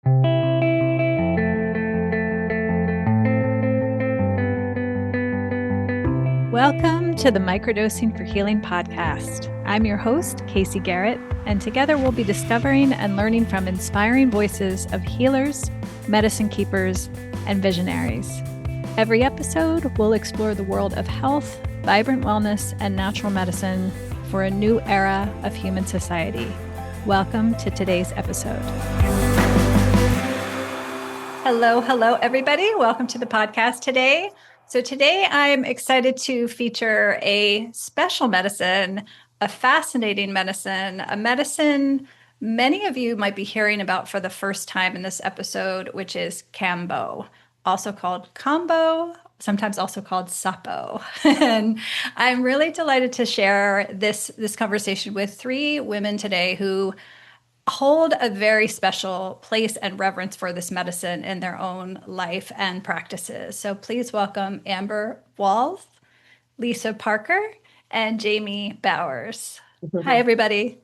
Welcome to the Microdosing for Healing podcast. I'm your host, Casey Garrett, and together we'll be discovering and learning from inspiring voices of healers, medicine keepers, and visionaries. Every episode, we'll explore the world of health, vibrant wellness, and natural medicine for a new era of human society. Welcome to today's episode. Hello, everybody. Welcome to the podcast today. So today I'm excited to feature a special medicine, a fascinating medicine, a medicine many of you might be hearing about for the first time in this episode, which is Kambo, also called Kambo, sometimes also called Sapo. And I'm really delighted to share this conversation with three women today who hold a very special place and reverence for this medicine in their own life and practices. So please welcome Amber Voiles, Lisa Parker, and Jamie Bowers. Hi, everybody.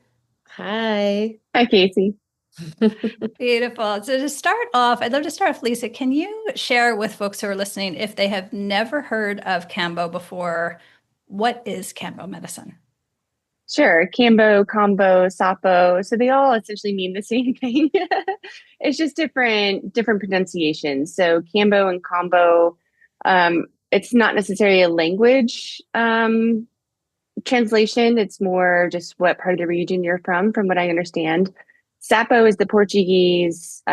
Hi. Hi, Casey. Beautiful. So to start off, I'd love to start with Lisa. Can you share with folks who are listening, if they have never heard of Kambo before, what is Kambo medicine? Sure. Kambo, Kambo, Sapo. So they all essentially mean the same thing. It's just different pronunciations. So Kambo and Kambo, it's not necessarily a language translation. It's more just what part of the region you're from what I understand. Sapo is the Portuguese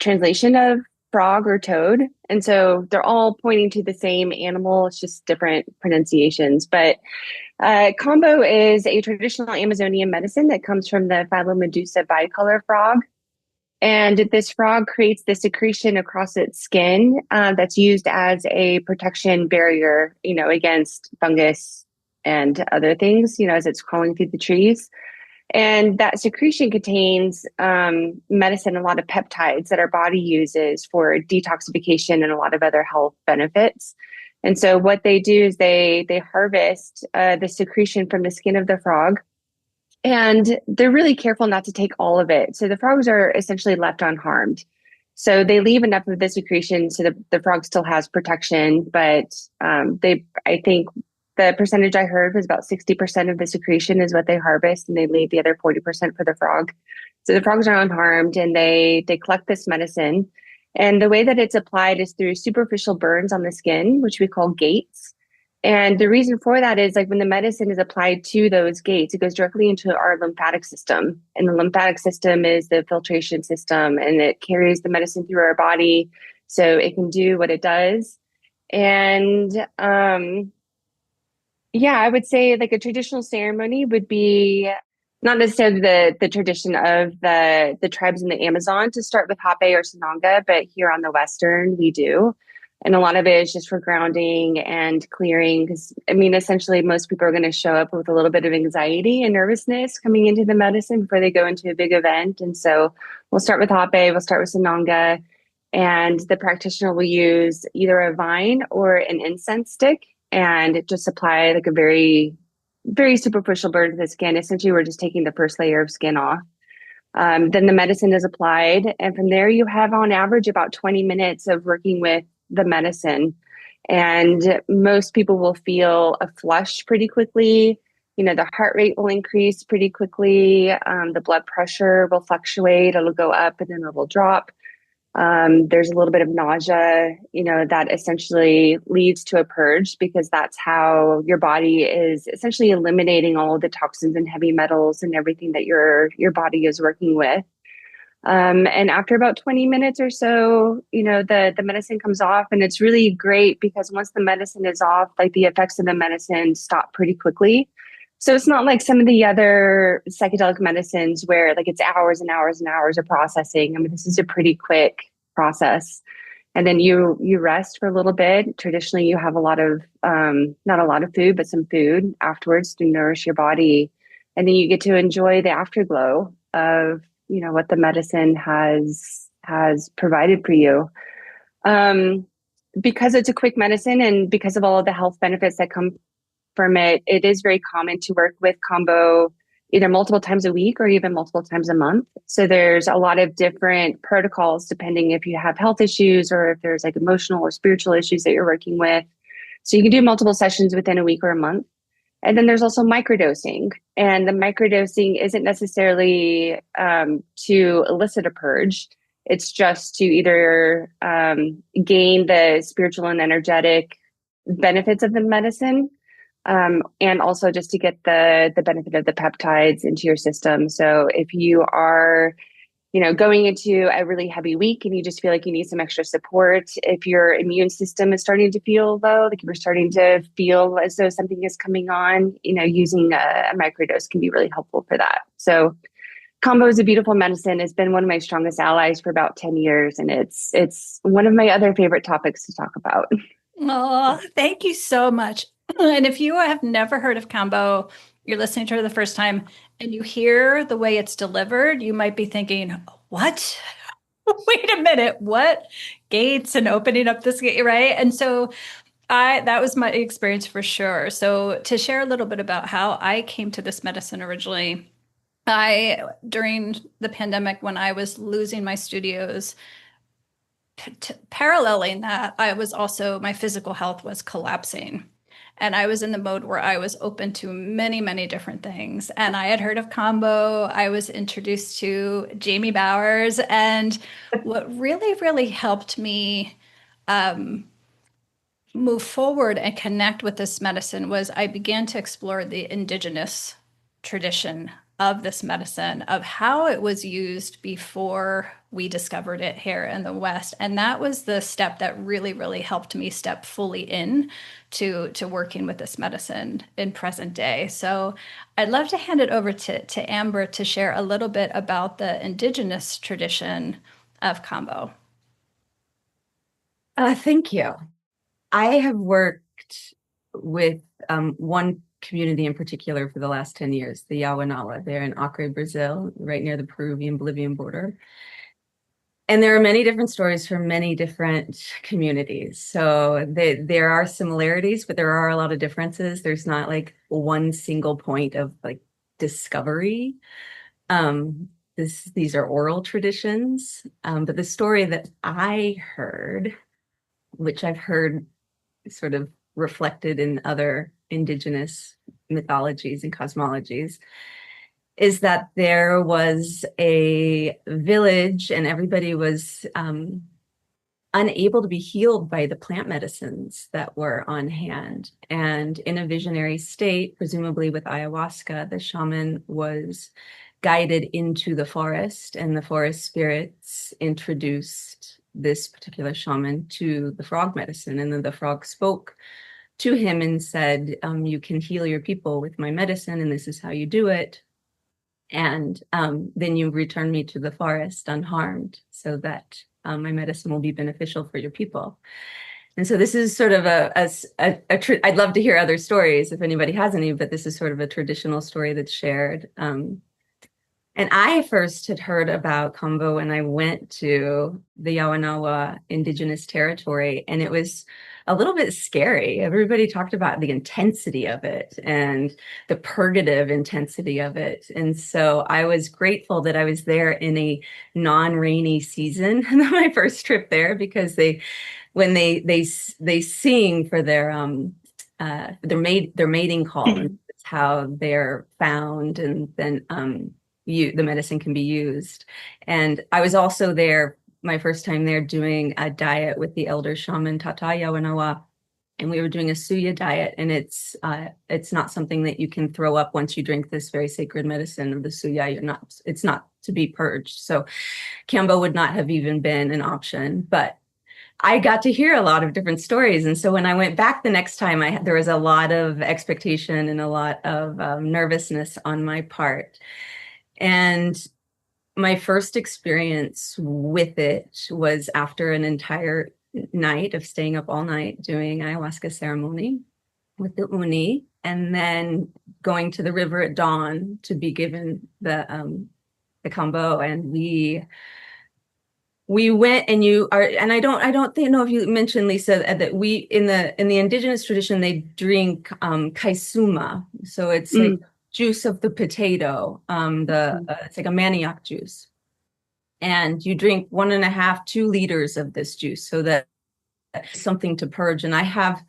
translation of frog or toad. And so they're all pointing to the same animal. It's just different pronunciations. But Kambo is a traditional Amazonian medicine that comes from the Phyllomedusa bicolor frog. And this frog creates the secretion across its skin that's used as a protection barrier, against fungus and other things, as it's crawling through the trees. And that secretion contains medicine, a lot of peptides that our body uses for detoxification and a lot of other health benefits. And so what they do is they harvest the secretion from the skin of the frog, and they're really careful not to take all of it. So the frogs are essentially left unharmed. So they leave enough of the secretion so the frog still has protection, but I think the percentage I heard was about 60% of the secretion is what they harvest, and they leave the other 40% for the frog. So the frogs are unharmed, and they collect this medicine. And the way that it's applied is through superficial burns on the skin, which we call gates. And the reason for that is when the medicine is applied to those gates, it goes directly into our lymphatic system. And the lymphatic system is the filtration system, and it carries the medicine through our body so it can do what it does. And I would say a traditional ceremony would be not necessarily the tradition of the tribes in the Amazon to start with Hape or Sananga, but here on the Western, we do. And a lot of it is just for grounding and clearing, because, essentially most people are going to show up with a little bit of anxiety and nervousness coming into the medicine before they go into a big event. And so we'll start with Hape, we'll start with Sananga, and the practitioner will use either a vine or an incense stick and just apply a very, very superficial burn to the skin. Essentially, we're just taking the first layer of skin off. Then the medicine is applied. And from there, you have on average about 20 minutes of working with the medicine. And most people will feel a flush pretty quickly. The heart rate will increase pretty quickly. The blood pressure will fluctuate. It'll go up and then it will drop. There's a little bit of nausea, that essentially leads to a purge, because that's how your body is essentially eliminating all of the toxins and heavy metals and everything that your body is working with. And after about 20 minutes or so, the medicine comes off, and it's really great because once the medicine is off, the effects of the medicine stop pretty quickly. So it's not like some of the other psychedelic medicines where it's hours and hours and hours of processing. This is a pretty quick process. And then you rest for a little bit. Traditionally, you have a lot of, not a lot of food, but some food afterwards to nourish your body. And then you get to enjoy the afterglow of, what the medicine has provided for you. Because it's a quick medicine and because of all of the health benefits that come from it, it is very common to work with Kambo either multiple times a week or even multiple times a month. So there's a lot of different protocols depending if you have health issues or if there's like emotional or spiritual issues that you're working with. So you can do multiple sessions within a week or a month. And then there's also microdosing. And the microdosing isn't necessarily to elicit a purge. It's just to either gain the spiritual and energetic benefits of the medicine, and also just to get the benefit of the peptides into your system. So if you are, going into a really heavy week and you just feel like you need some extra support, if your immune system is starting to feel low, like if you're starting to feel as though something is coming on, using a microdose can be really helpful for that. So Kambo is a beautiful medicine. It's been one of my strongest allies for about 10 years, and it's one of my other favorite topics to talk about. Oh, thank you so much. And if you have never heard of Kambo, you're listening to it the first time, and you hear the way it's delivered, you might be thinking, what? Wait a minute, what? Gates and opening up this gate, right? And so that was my experience for sure. So to share a little bit about how I came to this medicine originally, during the pandemic when I was losing my studios, paralleling that, my physical health was collapsing. And I was in the mode where I was open to many, many different things. And I had heard of Kambo. I was introduced to Jamie Bowers. And what really, really helped me move forward and connect with this medicine was I began to explore the indigenous tradition of this medicine, of how it was used before we discovered it here in the West. And that was the step that really, really helped me step fully in to working with this medicine in present day. So I'd love to hand it over to Amber to share a little bit about the indigenous tradition of Kambo. Thank you. I have worked with one community in particular for the last 10 years, the Yawanawa. They're in Acre, Brazil, right near the Peruvian-Bolivian border. And there are many different stories from many different communities. So there are similarities, but there are a lot of differences. There's not like one single point of like discovery. These are oral traditions. But the story that I heard, which I've heard sort of reflected in other indigenous mythologies and cosmologies, is that there was a village and everybody was unable to be healed by the plant medicines that were on hand. And in a visionary state, presumably with ayahuasca, the shaman was guided into the forest, and the forest spirits introduced this particular shaman to the frog medicine. And then the frog spoke to him and said, you can heal your people with my medicine, and this is how you do it. And then you return me to the forest unharmed so that my medicine will be beneficial for your people. And so this is sort of I'd love to hear other stories if anybody has any, but this is sort of a traditional story that's shared. And I first had heard about Kambo when I went to the Yawanawa indigenous territory, and it was a little bit scary. Everybody talked about the intensity of it and the purgative intensity of it. And so I was grateful that I was there in a non-rainy season on my first trip there, because when they sing for their mating call, and that's how they're found, and then the medicine can be used. And I was also there, my first time there, doing a diet with the elder shaman Tata Yawanawa, and we were doing a suya diet, and it's not something that you can throw up once you drink this very sacred medicine of the suya. It's not to be purged. So Kambo would not have even been an option, but I got to hear a lot of different stories. And so when I went back the next time, there was a lot of expectation and a lot of nervousness on my part. And my first experience with it was after an entire night of staying up all night doing ayahuasca ceremony with the uni, and then going to the river at dawn to be given the kambo. And we went, and I don't know if you mentioned, Lisa, that we in the indigenous tradition they drink kaisuma. So it's like juice of the potato. It's like a manioc juice, and you drink 1.5, 2 liters of this juice so that something to purge. And I have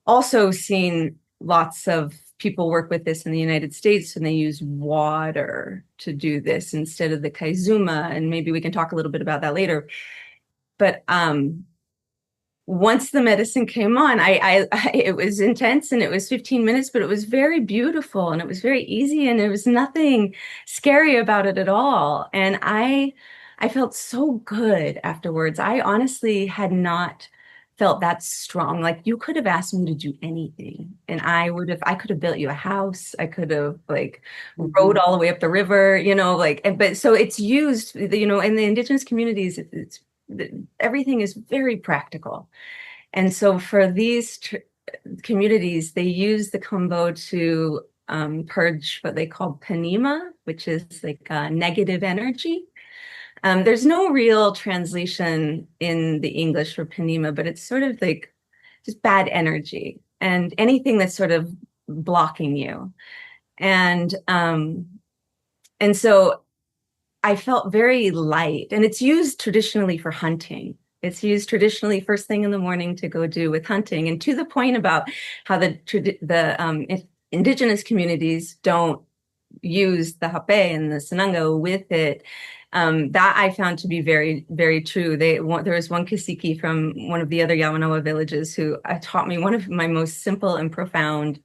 also seen lots of people work with this in the United States, and they use water to do this instead of the kaizuma. And maybe we can talk a little bit about that later. But once the medicine came on, it was intense, and it was 15 minutes, but it was very beautiful, and it was very easy, and there was nothing scary about it at all. And I felt so good afterwards. I honestly had not felt that strong. Like, you could have asked me to do anything, and I could have built you a house. I could have like rode all the way up the river, but so it's used, in the indigenous communities, everything is very practical. And so for these communities, they use the Kambo to purge what they call panema, which is like negative energy. There's no real translation in the English for panema, but it's sort of like just bad energy and anything that's sort of blocking you. And so I felt very light, and it's used traditionally for hunting. It's used traditionally first thing in the morning to go do with hunting. And to the point about how the indigenous communities don't use the hape and the sananga with it, that I found to be very, very true. There was one Kisiki from one of the other Yawanawa villages who taught me one of my most simple and profound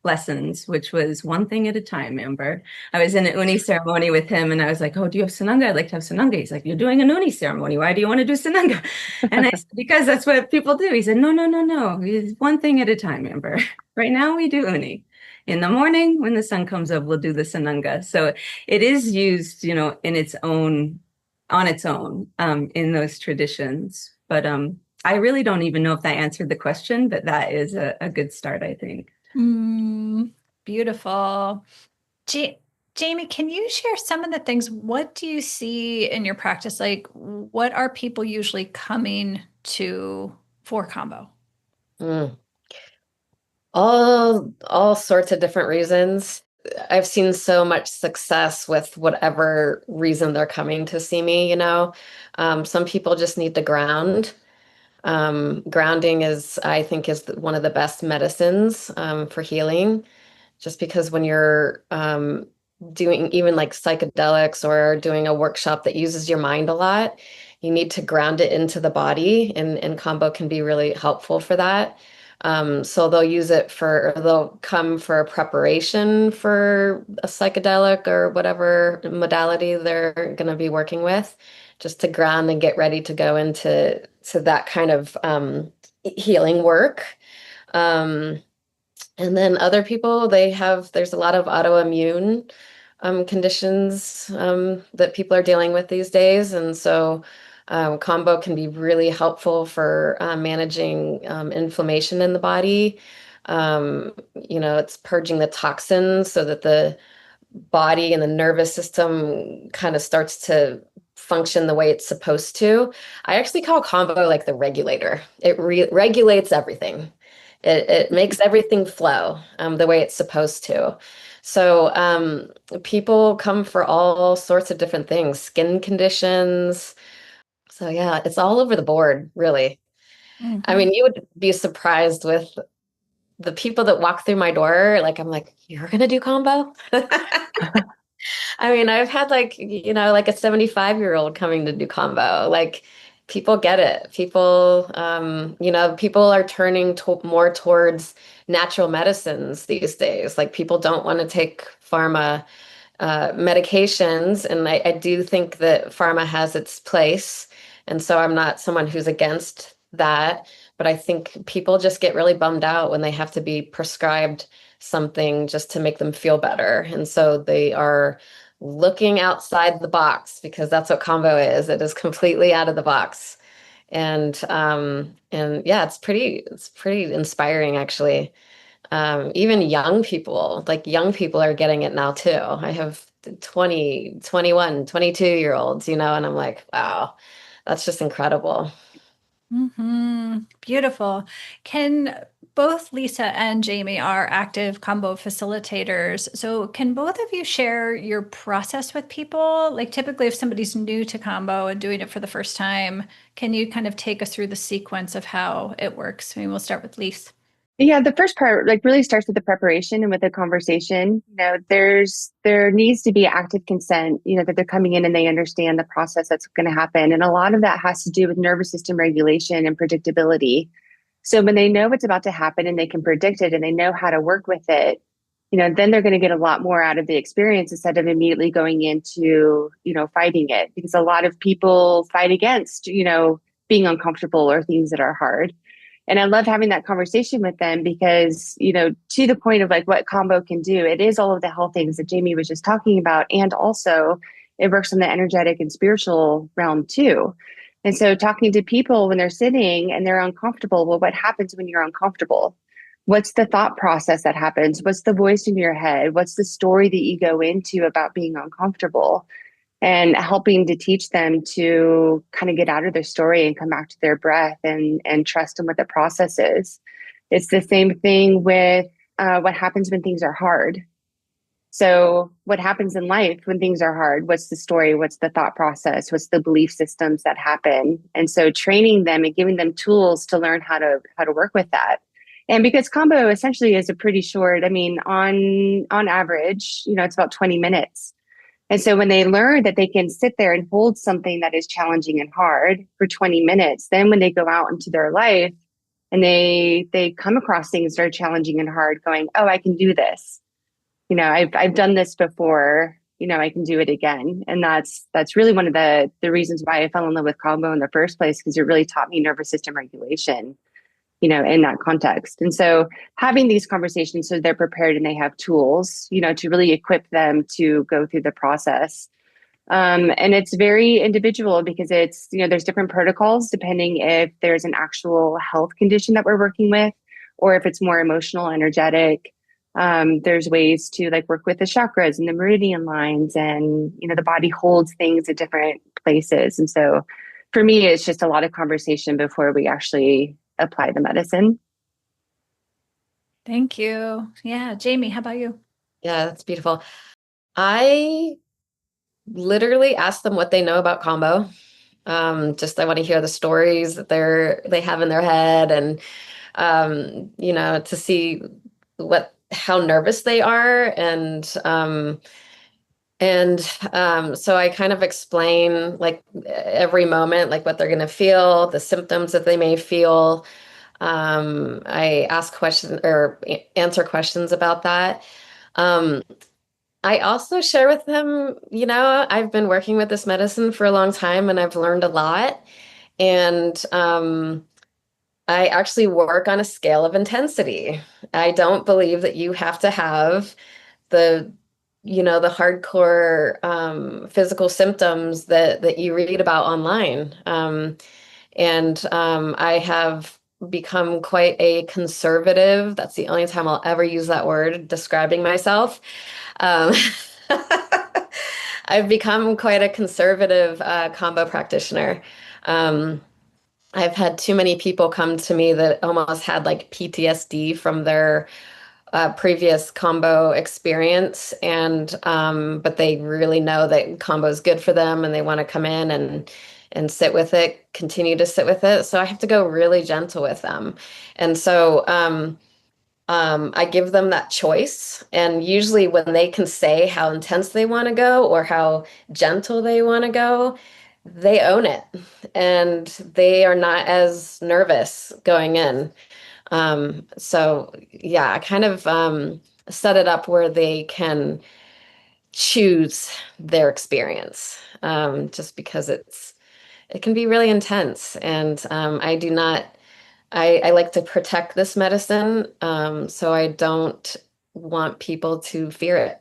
lessons, which was one thing at a time, Amber. I was in an uni ceremony with him, and I was like, "Oh, do you have sananga? I'd like to have sananga." He's like, "You're doing an uni ceremony. Why do you want to do sananga?" And I said, "Because that's what people do." He said, "No, no, no, no. It's one thing at a time, Amber. Right now we do uni. In the morning, when the sun comes up, we'll do the sananga." So it is used, on its own, in those traditions. But I really don't even know if that answered the question, but that is a good start, I think. Beautiful. Jamie, can you share some of the things? What do you see in your practice? Like, what are people usually coming to for Kambo? All sorts of different reasons. I've seen so much success with whatever reason they're coming to see me. Some people just need to ground. Grounding I think, is one of the best medicines for healing, just because when you're doing even like psychedelics or doing a workshop that uses your mind a lot, you need to ground it into the body, and Kambo can be really helpful for that. So they'll come for a preparation for a psychedelic or whatever modality they're going to be working with, just to ground and get ready to go into that kind of healing work. And then other people, there's a lot of autoimmune conditions that people are dealing with these days. And so Kambo can be really helpful for managing inflammation in the body. It's purging the toxins so that the body and the nervous system kind of starts to function the way it's supposed to. I actually call Kambo like the regulator. It regulates everything. It makes everything flow the way it's supposed to. So people come for all sorts of different things, skin conditions. So yeah, it's all over the board, really. I mean, you would be surprised with the people that walk through my door. Like, I'm like, "You're gonna do Kambo?" I mean, I've had like a 75-year-old coming to do Kambo. Like, people get it. People are turning more towards natural medicines these days. Like, people don't want to take pharma medications, and I do think that pharma has its place. And so I'm not someone who's against that, but I think people just get really bummed out when they have to be prescribed something just to make them feel better. And so they are looking outside the box, because that's what Kambo is. It is completely out of the box. And yeah, it's pretty inspiring, actually. Even young people are getting it now too. I have 20, 21, 22-year-olds, and I'm like, wow, that's just incredible. Beautiful. Can both Lisa and Jamie are active combo facilitators. So can both of you share your process with people? Like typically if somebody's new to combo and doing it for the first time, can you kind of take us through the sequence of how it works? Maybe we'll start with Lisa. Yeah, the first part like really starts with the preparation and with the conversation. There needs to be active consent, that they're coming in and they understand the process that's going to happen. And a lot of that has to do with nervous system regulation and predictability. So when they know what's about to happen and they can predict it and they know how to work with it, then they're going to get a lot more out of the experience instead of immediately going into, fighting it. Because a lot of people fight against, being uncomfortable or things that are hard. And I love having that conversation with them because, to the point of like what Kambo can do, it is all of the health things that Jamie was just talking about. And also it works in the energetic and spiritual realm too. And so talking to people when they're sitting and they're uncomfortable, well, what happens when you're uncomfortable? What's the thought process that happens? What's the voice in your head? What's the story that you go into about being uncomfortable? And helping to teach them to kind of get out of their story and come back to their breath and trust in what the process is. It's the same thing with what happens when things are hard. So what happens in life when things are hard? What's the story? What's the thought process? What's the belief systems that happen? And so training them and giving them tools to learn how to work with that. And because Kambo essentially is a pretty short, I mean, on average, it's about 20 minutes. And so when they learn that they can sit there and hold something that is challenging and hard for 20 minutes, then when they go out into their life and they come across things that are challenging and hard, going, oh, I can do this. I've done this before, I can do it again. And that's really one of the reasons why I fell in love with Kambo in the first place, because it really taught me nervous system regulation, in that context. And so having these conversations so they're prepared and they have tools, to really equip them to go through the process. And it's very individual because it's, there's different protocols depending if there's an actual health condition that we're working with, or if it's more emotional, energetic. There's ways to like work with the chakras and the meridian lines, and, the body holds things at different places. And so for me, it's just a lot of conversation before we actually apply the medicine. Thank you. Yeah. Jamie, how about you? Yeah, that's beautiful. I literally ask them what they know about Kambo. Just I want to hear the stories that they have in their head, and to see how nervous they are, and so I kind of explain like every moment, like what they're going to feel, the symptoms that they may feel. I ask questions or answer questions about that. Um, I also share with them, I've been working with this medicine for a long time and I've learned a lot. And I actually work on a scale of intensity. I don't believe that you have to have the the hardcore physical symptoms that you read about online. And I have become quite a conservative. That's the only time I'll ever use that word describing myself. Um, I've become quite a conservative combo practitioner. Um, I've had too many people come to me that almost had like PTSD from their previous combo experience, and but they really know that combo is good for them, and they want to come in and sit with it, continue to sit with it. So I have to go really gentle with them, and so I give them that choice. And usually, when they can say how intense they want to go or how gentle they want to go, they own it, and they are not as nervous going in. So yeah, I kind of set it up where they can choose their experience, just because it can be really intense, and I do not. I like to protect this medicine, so I don't want people to fear it.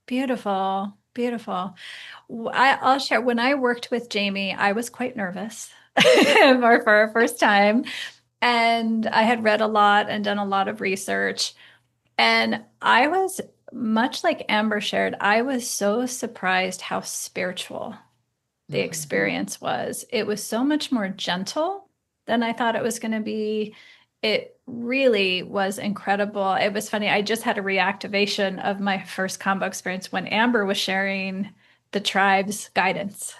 Beautiful. Beautiful. I'll share. When I worked with Jamie, I was quite nervous for our first time. And I had read a lot and done a lot of research. And I was much like Amber shared, I was so surprised how spiritual the experience was. It was so much more gentle than I thought it was going to be. It really was incredible. It was funny. I just had a reactivation of my first Kambo experience when Amber was sharing the tribe's guidance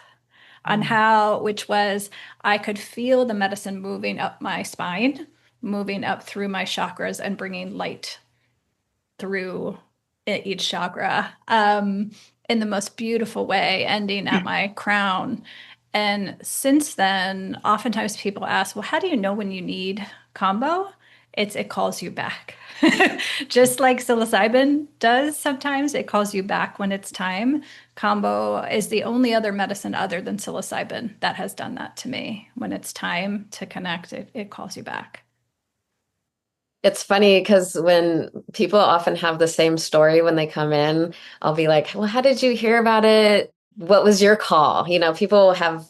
on how, which was, I could feel the medicine moving up my spine, moving up through my chakras and bringing light through each chakra in the most beautiful way, ending at my crown. And since then, oftentimes people ask, well, how do you know when you need Kambo? It calls you back. Just like psilocybin does sometimes, it calls you back when it's time. Kambo is the only other medicine other than psilocybin that has done that to me. When it's time to connect, it calls you back. It's funny because when people often have the same story when they come in, I'll be like, well, how did you hear about it? What was your call? You know, people have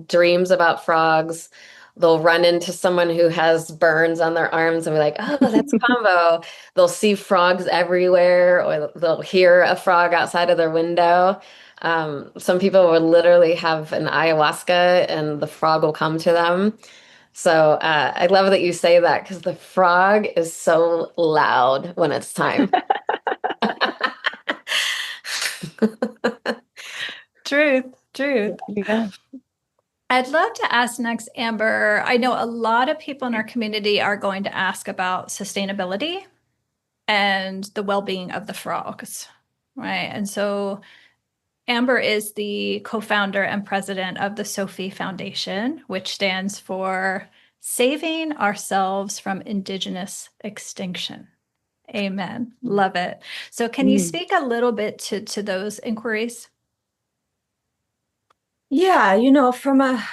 dreams about frogs. They'll run into someone who has burns on their arms and be like, oh, that's Kambo. They'll see frogs everywhere, or they'll hear a frog outside of their window. Some people will literally have an ayahuasca and the frog will come to them. So I love that you say that because the frog is so loud when it's time. Truth, truth. Yeah. I'd love to ask next, Amber. I know a lot of people in our community are going to ask about sustainability and the well-being of the frogs, right? And so Amber is the co-founder and president of the SOFI Foundation, which stands for Saving Ourselves from Indigenous Extinction. Amen. Love it. So can you speak a little bit to those inquiries? Yeah, you know, from a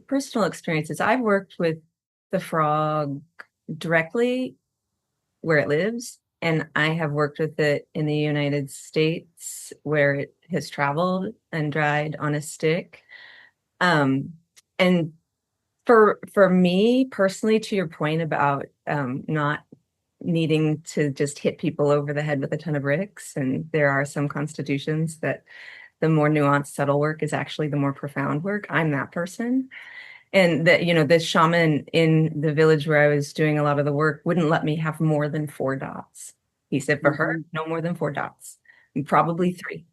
personal experiences, I've worked with the frog directly where it lives, and I have worked with it in the United States where it has traveled and dried on a stick. And for me personally, to your point about not needing to just hit people over the head with a ton of bricks, and there are some constitutions that the more nuanced, subtle work is actually the more profound work. I'm that person. And that, you know, the shaman in the village where I was doing a lot of the work wouldn't let me have more than 4 dots. He said, for her, no more than 4 dots, and probably 3.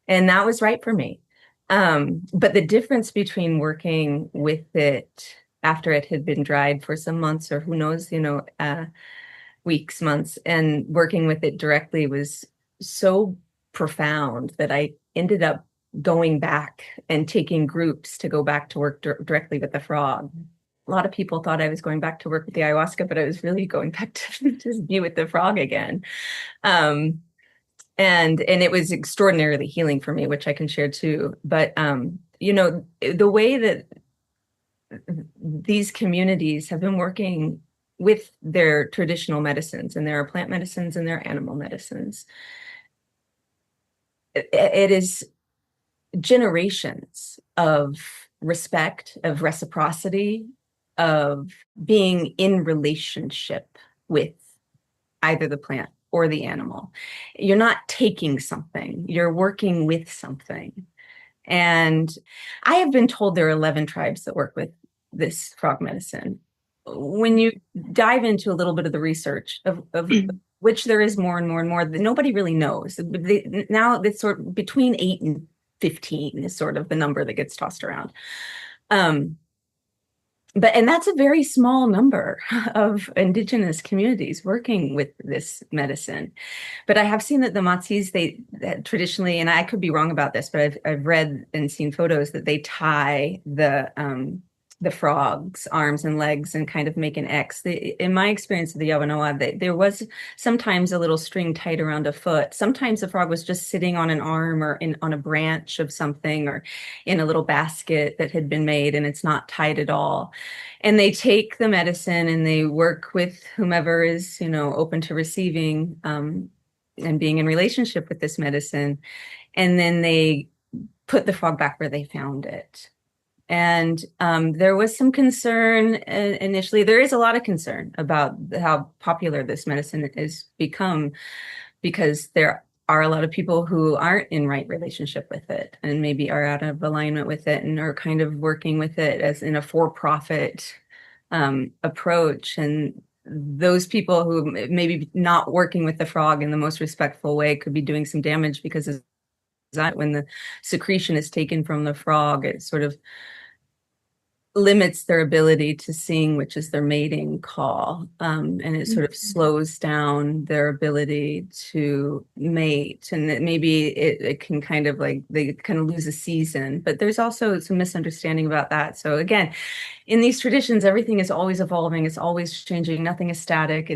And that was right for me. But the difference between working with it after it had been dried for some months, or who knows, you know, weeks, months, and working with it directly was so profound that I ended up going back and taking groups to go back to work directly with the frog. A lot of people thought I was going back to work with the ayahuasca, but I was really going back to just be with the frog again. And it was extraordinarily healing for me, which I can share too. But you know, the way that these communities have been working with their traditional medicines, and there are plant medicines and there are animal medicines, it is generations of respect, of reciprocity, of being in relationship with either the plant or the animal. You're not taking something, you're working with something. And I have been told there are 11 tribes that work with this frog medicine. When you dive into a little bit of the research of which there is more and more and more, that nobody really knows. Now it's sort of between 8 and 15 is sort of the number that gets tossed around. And that's a very small number of indigenous communities working with this medicine. But I have seen that the Matsis, that traditionally, and I could be wrong about this, but I've read and seen photos that they tie the frog's arms and legs and kind of make an X. In my experience of the Yawanoa, there was sometimes a little string tied around a foot. Sometimes the frog was just sitting on an arm or on a branch of something, or in a little basket that had been made, and it's not tied at all. And they take the medicine and they work with whomever is, you know, open to receiving and being in relationship with this medicine. And then they put the frog back where they found it. And there was some concern initially. There is a lot of concern about how popular this medicine has become, because there are a lot of people who aren't in right relationship with it and maybe are out of alignment with it and are kind of working with it as in a for-profit approach. And those people who maybe not working with the frog in the most respectful way could be doing some damage, because when the secretion is taken from the frog, it sort of limits their ability to sing, which is their mating call. And it sort of slows down their ability to mate. And it can kind of like, they kind of lose a season. But there's also some misunderstanding about that. So again, in these traditions, everything is always evolving. It's always changing. Nothing is static.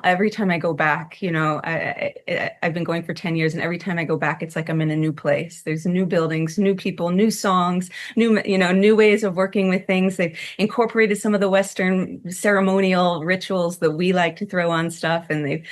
Every time I go back, I've been going for 10 years, and every time I go back, it's like I'm in a new place. There's new buildings, new people, new songs, new ways of working with things. They've incorporated some of the Western ceremonial rituals that we like to throw on stuff, and they've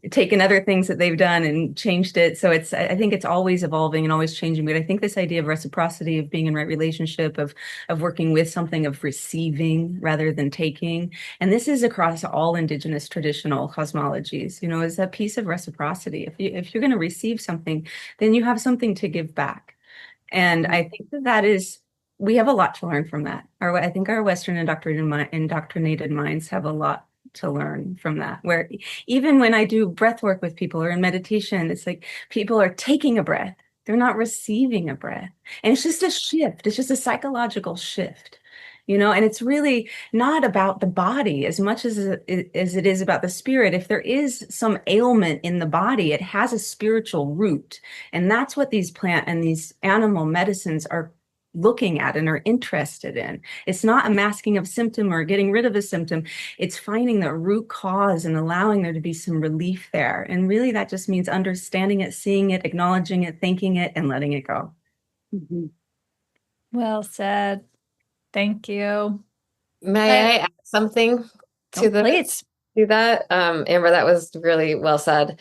taken other things that they've done and changed it. So I think it's always evolving and always changing. But I think this idea of reciprocity, of being in right relationship, of working with something, of receiving rather than taking, and this is across all Indigenous traditional cosmologies, is that piece of reciprocity. If you're going to receive something, then you have something to give back. And I think that is, we have a lot to learn from that. I think our Western indoctrinated minds have a lot to learn from that, where even when I do breath work with people or in meditation, it's like people are taking a breath. They're not receiving a breath. And it's just a shift. It's just a psychological shift, and it's really not about the body as much as it is about the spirit. If there is some ailment in the body, it has a spiritual root. And that's what these plant and these animal medicines are looking at and are interested in. It's not a masking of symptom or getting rid of a symptom. It's finding the root cause and allowing there to be some relief there. And really that just means understanding it, seeing it, acknowledging it, thinking it, and letting it go. Mm-hmm. Well said. Thank you. May I add something to please. to that? Amber, that was really well said.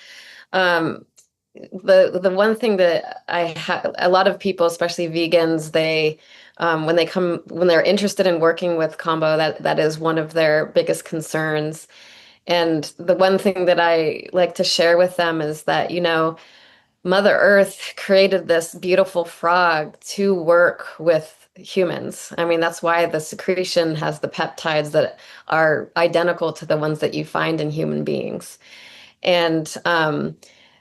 The one thing that a lot of people, especially vegans, they when they're interested in working with Kambo, that is one of their biggest concerns. And the one thing that I like to share with them is that, Mother Earth created this beautiful frog to work with humans. I mean, that's why the secretion has the peptides that are identical to the ones that you find in human beings. And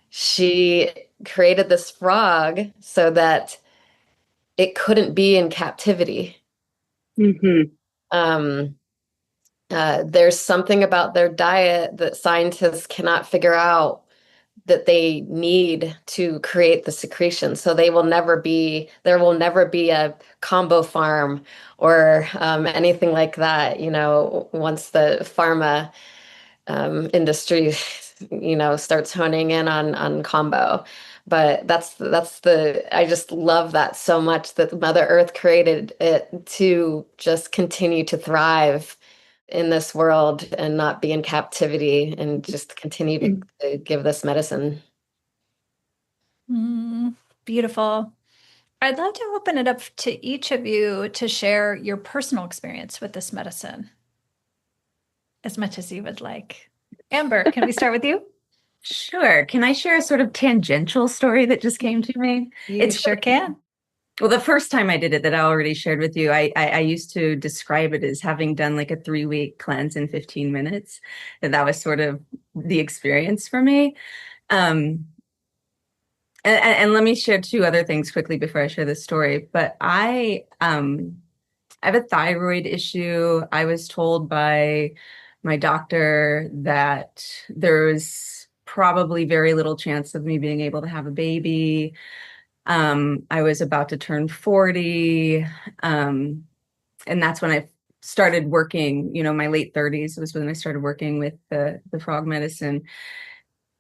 she created this frog so that it couldn't be in captivity. Mm-hmm. There's something about their diet that scientists cannot figure out that they need to create the secretion. So there will never be a Kambo farm or anything like that, once the pharma industry, starts honing in on Kambo. But I just love that so much, that Mother Earth created it to just continue to thrive in this world and not be in captivity, and just continue to give this medicine. Beautiful. I'd love to open it up to each of you to share your personal experience with this medicine as much as you would like. Amber, can we start with you? Sure. Can I share a sort of tangential story that just came to me? You sure can. Well, the first time I did it, that I already shared with you, I used to describe it as having done like a 3-week cleanse in 15 minutes. That was sort of the experience for me. And let me share 2 other things quickly before I share this story. But I have a thyroid issue. I was told by my doctor that there's probably very little chance of me being able to have a baby. I was about to turn 40. And that's when I started working, my late 30s was when I started working with the frog medicine.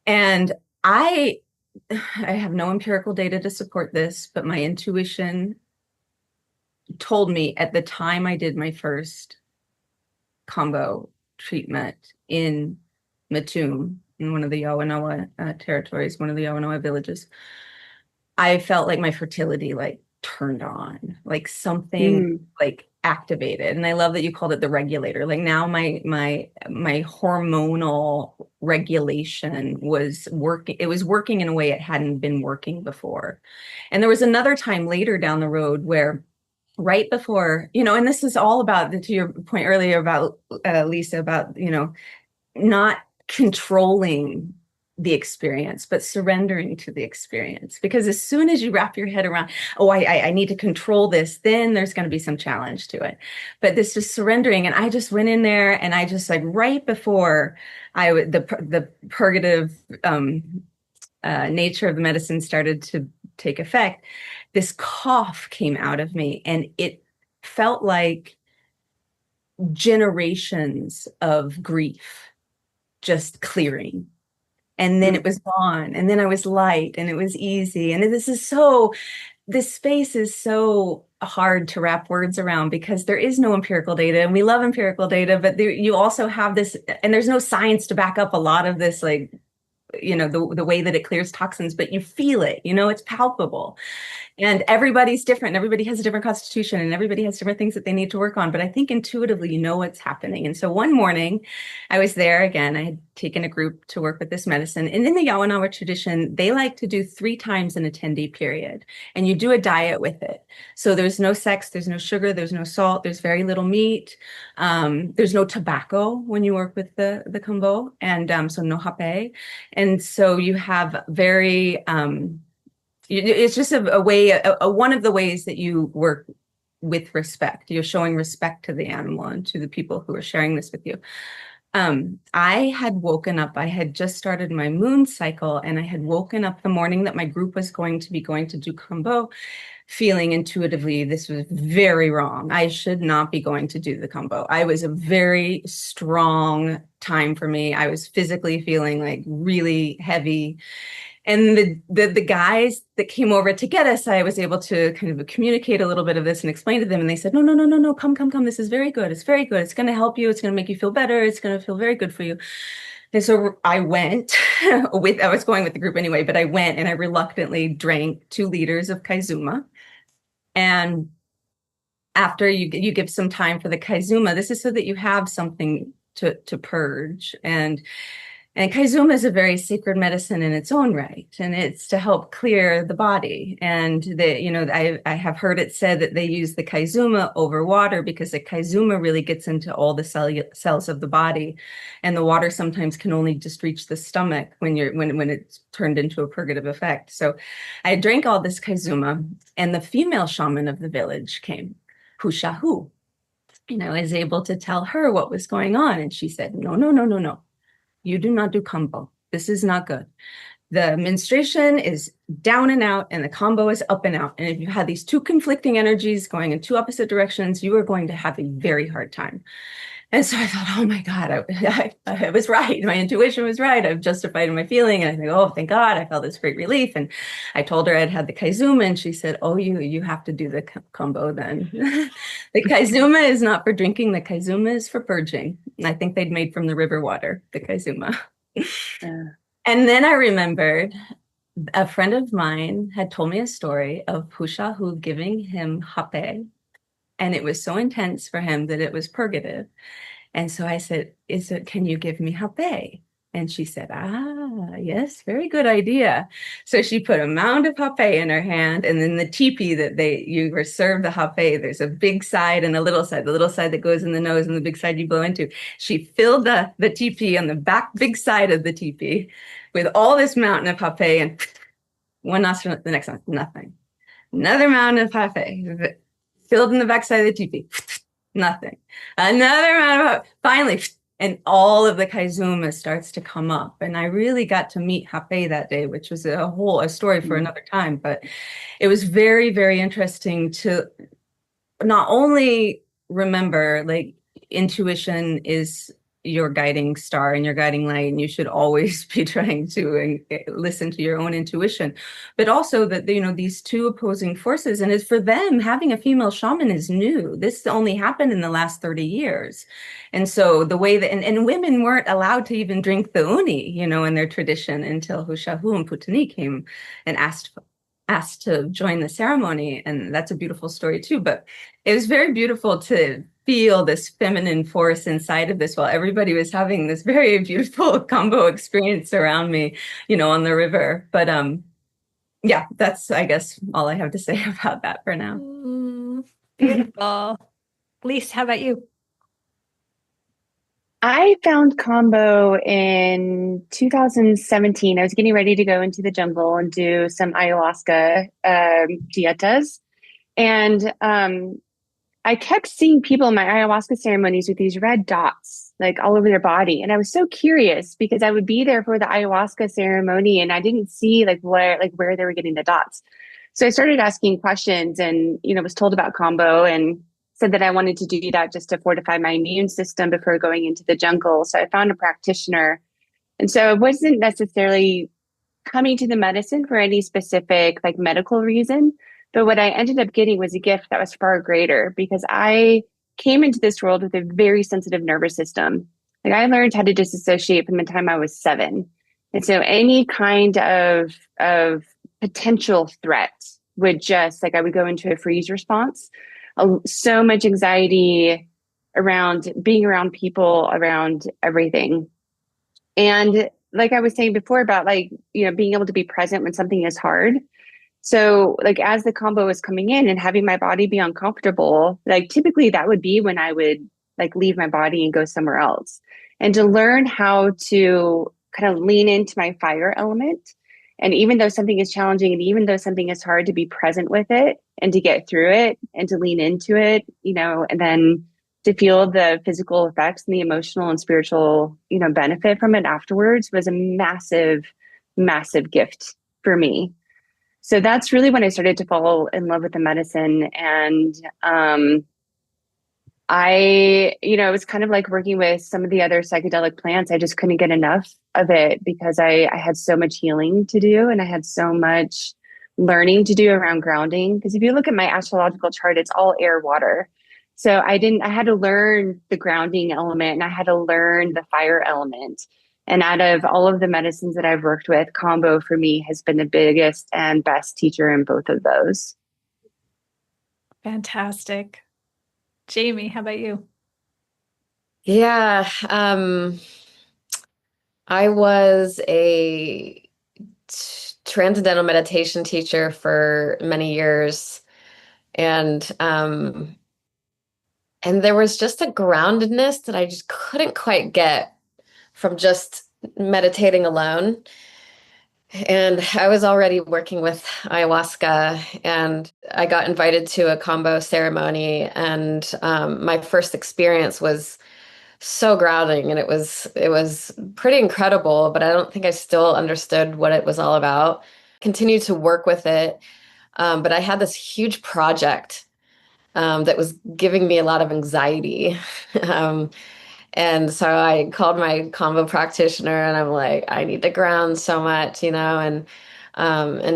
And I have no empirical data to support this, but my intuition told me at the time I did my first Kambo treatment in Mattoon, in one of the Yawanawa territories, one of the Yawanawa villages, I felt like my fertility like turned on, like something like activated. And I love that you called it the regulator. Like now my hormonal regulation was working. It was working in a way it hadn't been working before. And there was another time later down the road where right before, and this is all about to your point earlier about Lisa, about, not controlling the experience, but surrendering to the experience. Because as soon as you wrap your head around, oh, I need to control this, then there's going to be some challenge to it. But this is surrendering. And I just went in there and I just like right before the purgative nature of the medicine started to take effect, this cough came out of me and it felt like generations of grief just clearing. And then it was gone. And then I was light and it was easy. And this space is so hard to wrap words around because there is no empirical data, and we love empirical data, but you also have this, and there's no science to back up a lot of this, like, the way that it clears toxins, but you feel it, it's palpable. And everybody's different. Everybody has a different constitution and everybody has different things that they need to work on. But I think intuitively, what's happening. And so one morning I was there again, I had taken a group to work with this medicine. And in the Yawanawa tradition, they like to do 3 times in a 10-day period. And you do a diet with it. So there's no sex, there's no sugar, there's no salt, there's very little meat. There's no tobacco when you work with the Kambo. And so no hape. And so you have very, it's just a way, one of the ways that you work with respect. You're showing respect to the animal and to the people who are sharing this with you. I had woken up, I had just started my moon cycle, and I had woken up the morning that my group was going to do Kambo, feeling intuitively this was very wrong. I should not be going to do the Kambo. I was a very strong time for me. I was physically feeling like really heavy. And the guys that came over to get us, I was able to kind of communicate a little bit of this and explain to them. And they said, no, come. This is very good. It's very good. It's going to help you. It's going to make you feel better. It's going to feel very good for you. And so I went I was going with the group anyway, but I went and I reluctantly drank 2 liters of Kaizuma. And after you give some time for the Kaizuma, this is so that you have something to purge. And Kaizuma is a very sacred medicine in its own right, and it's to help clear the body. And I have heard it said that they use the Kaizuma over water because the Kaizuma really gets into all the cells of the body, and the water sometimes can only just reach the stomach when it's turned into a purgative effect. So I drank all this Kaizuma, and the female shaman of the village came, Hushahu, and I was able to tell her what was going on, and she said, no. You do not do Kambo. This is not good. The menstruation is down and out, and the Kambo is up and out. And if you have these 2 conflicting energies going in 2 opposite directions, you are going to have a very hard time. And so I thought, oh my God, I was right. My intuition was right. I've justified my feeling. And I think, oh, thank God, I felt this great relief. And I told her I'd had the Kaizuma, and she said, oh, you have to do the Kambo then. The Kaizuma is not for drinking. The Kaizuma is for purging. And I think they'd made from the river water, the Kaizuma. Yeah. And then I remembered a friend of mine had told me a story of Pushahu giving him hape. And it was so intense for him that it was purgative. And so I said, can you give me hape? And she said, yes, very good idea. So she put a mound of hape in her hand, and then the teepee that you were served the hape, there's a big side and a little side, the little side that goes in the nose and the big side you blow into. She filled the teepee on the back big side of the teepee with all this mountain of hape, and one nostril, the next one, nothing. Another mountain of hape filled in the back side of the teepee, nothing. Another mountain of hape, finally, and all of the Kaizuma starts to come up. And I really got to meet Hape that day, which was a story for another time. But it was very, very interesting to not only remember, like, intuition is your guiding star and your guiding light, and you should always be trying to listen to your own intuition, but also that, these 2 opposing forces, and as for them, having a female shaman is new. This only happened in the last 30 years. And so the way that, and women weren't allowed to even drink the uni, in their tradition until Hushahu and Putani came and asked asked to join the ceremony, and that's a beautiful story too. But it was very beautiful to feel this feminine force inside of this while everybody was having this very beautiful Kambo experience around me, on the river. But yeah, that's, I guess, all I have to say about that for now. Beautiful. Lise, how about you? I found Kambo in 2017. I was getting ready to go into the jungle and do some ayahuasca dietas. And I kept seeing people in my ayahuasca ceremonies with these red dots, like all over their body. And I was so curious because I would be there for the ayahuasca ceremony and I didn't see where they were getting the dots. So I started asking questions and, was told about Kambo and said that I wanted to do that just to fortify my immune system before going into the jungle. So I found a practitioner. And so I wasn't necessarily coming to the medicine for any specific medical reason. But what I ended up getting was a gift that was far greater because I came into this world with a very sensitive nervous system. Like I learned how to disassociate from the time I was 7. And so any kind of potential threat would just I would go into a freeze response. So much anxiety around being around people, around everything. And like I was saying before about being able to be present when something is hard. So as the Kambo was coming in and having my body be uncomfortable, typically that would be when I would leave my body and go somewhere else. And to learn how to kind of lean into my fire element. And even though something is challenging and even though something is hard, to be present with it and to get through it and to lean into it, and then to feel the physical effects and the emotional and spiritual, benefit from it afterwards was a massive, massive gift for me. So that's really when I started to fall in love with the medicine. And it was kind of like working with some of the other psychedelic plants. I just couldn't get enough of it because I had so much healing to do and I had so much learning to do around grounding. Because if you look at my astrological chart, it's all air, water. So I had to learn the grounding element and I had to learn the fire element. And out of all of the medicines that I've worked with, Kambo for me has been the biggest and best teacher in both of those. Fantastic. Jamie, how about you? Yeah, I was a transcendental meditation teacher for many years, and there was just a groundedness that I just couldn't quite get from just meditating alone. And I was already working with ayahuasca, and I got invited to a Kambo ceremony, and my first experience was so grounding, and it was pretty incredible, but I don't think I still understood what it was all about. Continued to work with it, but I had this huge project that was giving me a lot of anxiety. um, and so I called my Kambo practitioner and I'm like, I need to ground so much, and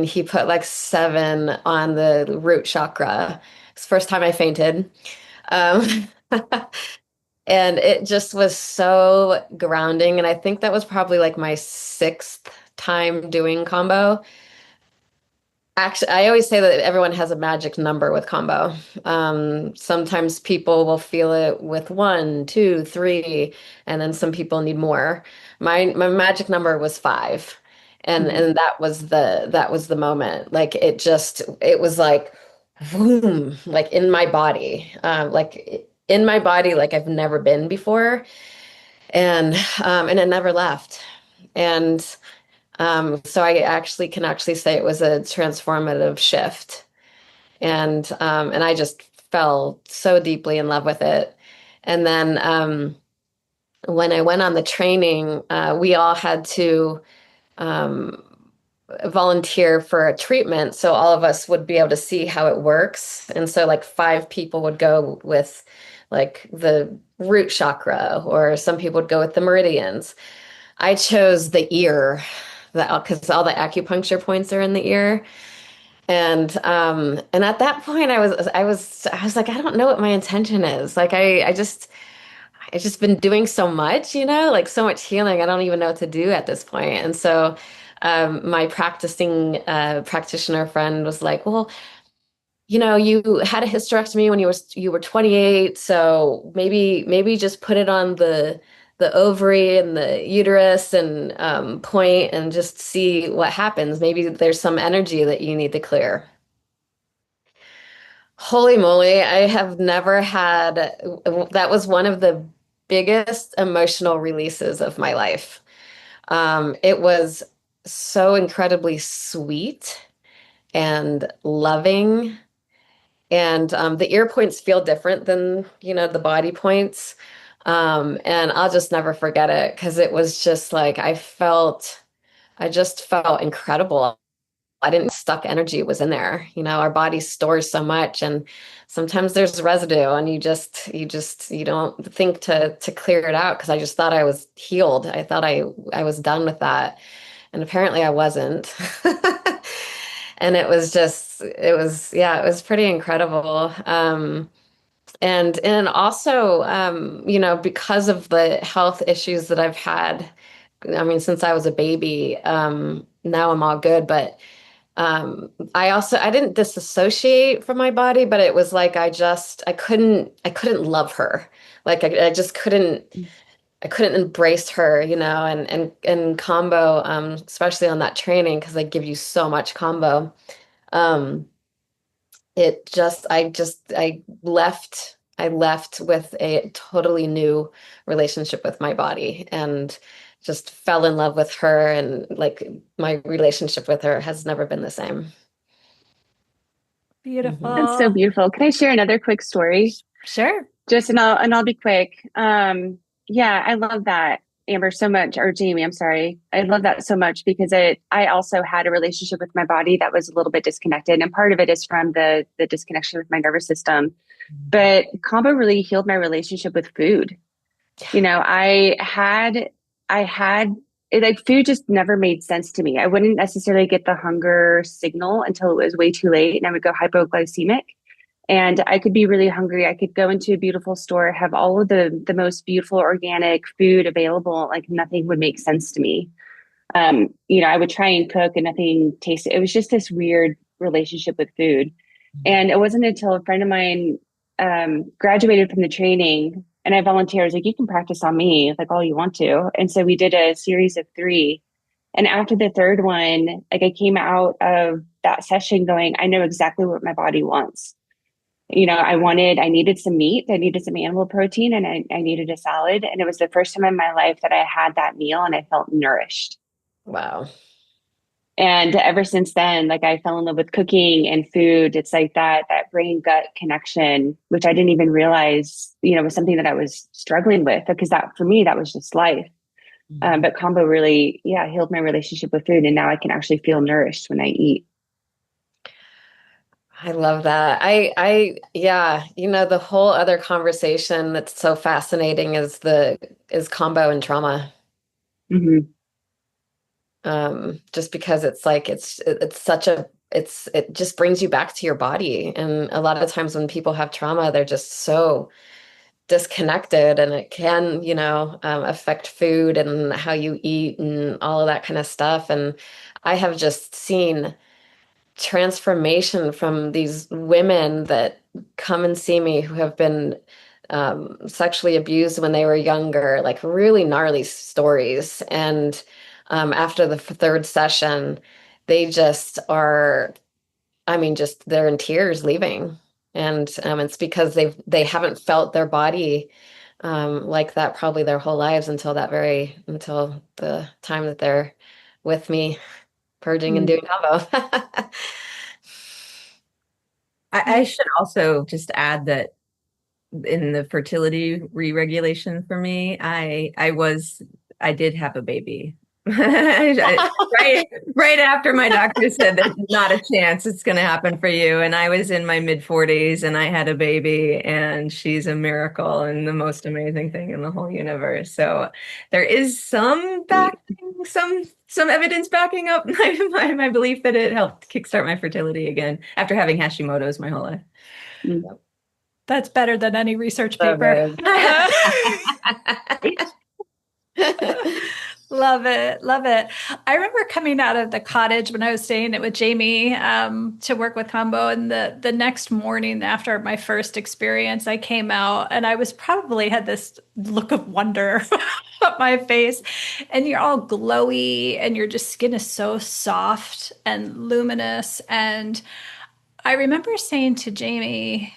he put like 7 on the root chakra. It's the first time I fainted. Um, and it just was so grounding. And I think that was probably like my 6th time doing Kambo. Actually, I always say that everyone has a magic number with Kambo. Sometimes people will feel it with 1, 2, 3, and then some people need more. My magic number was 5, and that was the moment. Like it was like boom, like in my body, like I've never been before, and it never left, and. So I can actually say it was a transformative shift, and I just fell so deeply in love with it. And then when I went on the training, we all had to um, volunteer for a treatment, so all of us would be able to see how it works. And so, like 5 people would go with like the root chakra, or some people would go with the meridians. I chose the ear, that because all the acupuncture points are in the ear. And at that point I was like, I don't know what my intention is. Like I just been doing so much, like so much healing. I don't even know what to do at this point. And so my practicing practitioner friend was like, well, you know, you had a hysterectomy when you were 28, so maybe just put it on the ovary and the uterus and point and just see what happens. Maybe there's some energy that you need to clear. Holy moly, I have never had, that was one of the biggest emotional releases of my life. It was so incredibly sweet and loving. And the ear points feel different than, you know, the body points. And I'll just never forget it because it was just like I just felt incredible. I didn't stuck energy was in there. You know, our body stores so much and sometimes there's residue and you don't think to clear it out because I just thought I was healed. I thought I was done with that. And apparently I wasn't. And it was pretty incredible. And also, you know, because of the health issues that I've had, I mean, since I was a baby, now I'm all good, but I didn't disassociate from my body, but it was like I couldn't love her. Like I just I couldn't embrace her, you know, and Kambo, especially on that training, because they give you so much Kambo. Um, I left with a totally new relationship with my body and just fell in love with her. And like my relationship with her has never been the same. Beautiful. That's so beautiful. Can I share another quick story? Sure. Just and I'll be quick. Yeah, I love that, Amber, so much, or Jamie, I'm sorry. I love that so much because I also had a relationship with my body that was a little bit disconnected. And part of it is from the disconnection with my nervous system. But Combo really healed my relationship with food. You know, I had like food just never made sense to me. I wouldn't necessarily get the hunger signal until it was way too late and I would go hypoglycemic. And I could be really hungry. I could go into a beautiful store, have all of the most beautiful organic food available. Like nothing would make sense to me. You know, I would try and cook and nothing tasted. It was just this weird relationship with food. And it wasn't until a friend of mine graduated from the training and I volunteered. I was like, you can practice on me, like all you want to. And so we did a series of 3. And after the third one, like I came out of that session going, I know exactly what my body wants. You know, I needed some meat, I needed some animal protein, and I needed a salad. And it was the first time in my life that I had that meal and I felt nourished. Wow. And ever since then, like I fell in love with cooking and food. It's like that brain gut connection, which I didn't even realize, you know, was something that I was struggling with because that for me, that was just life. But Combo really, yeah, healed my relationship with food. And now I can actually feel nourished when I eat. I love that. Yeah, you know, the whole other conversation that's so fascinating is Kambo and trauma. Mm-hmm. Just because it's like it just brings you back to your body. And a lot of times when people have trauma, they're just so disconnected, and it can, you know, affect food and how you eat and all of that kind of stuff. And I have just seen transformation from these women that come and see me who have been sexually abused when they were younger, like really gnarly stories. And after the third session, they just are, I mean, just they're in tears leaving. And it's because they haven't felt their body like that probably their whole lives until the time that they're with me purging and doing combo. I should also just add that in the fertility re-regulation for me, I did have a baby. Right after my doctor said there's not a chance it's going to happen for you. And I was in my mid 40s and I had a baby and she's a miracle and the most amazing thing in the whole universe. So there is some evidence backing up my belief that it helped kickstart my fertility again after having Hashimoto's my whole life. Mm. That's better than any research So paper. good. Love it. Love it. I remember coming out of the cottage when I was staying it with Jamie to work with Kambo. And the next morning after my first experience, I came out and I was probably had this look of wonder on my face. And you're all glowy and your just skin is so soft and luminous. And I remember saying to Jamie,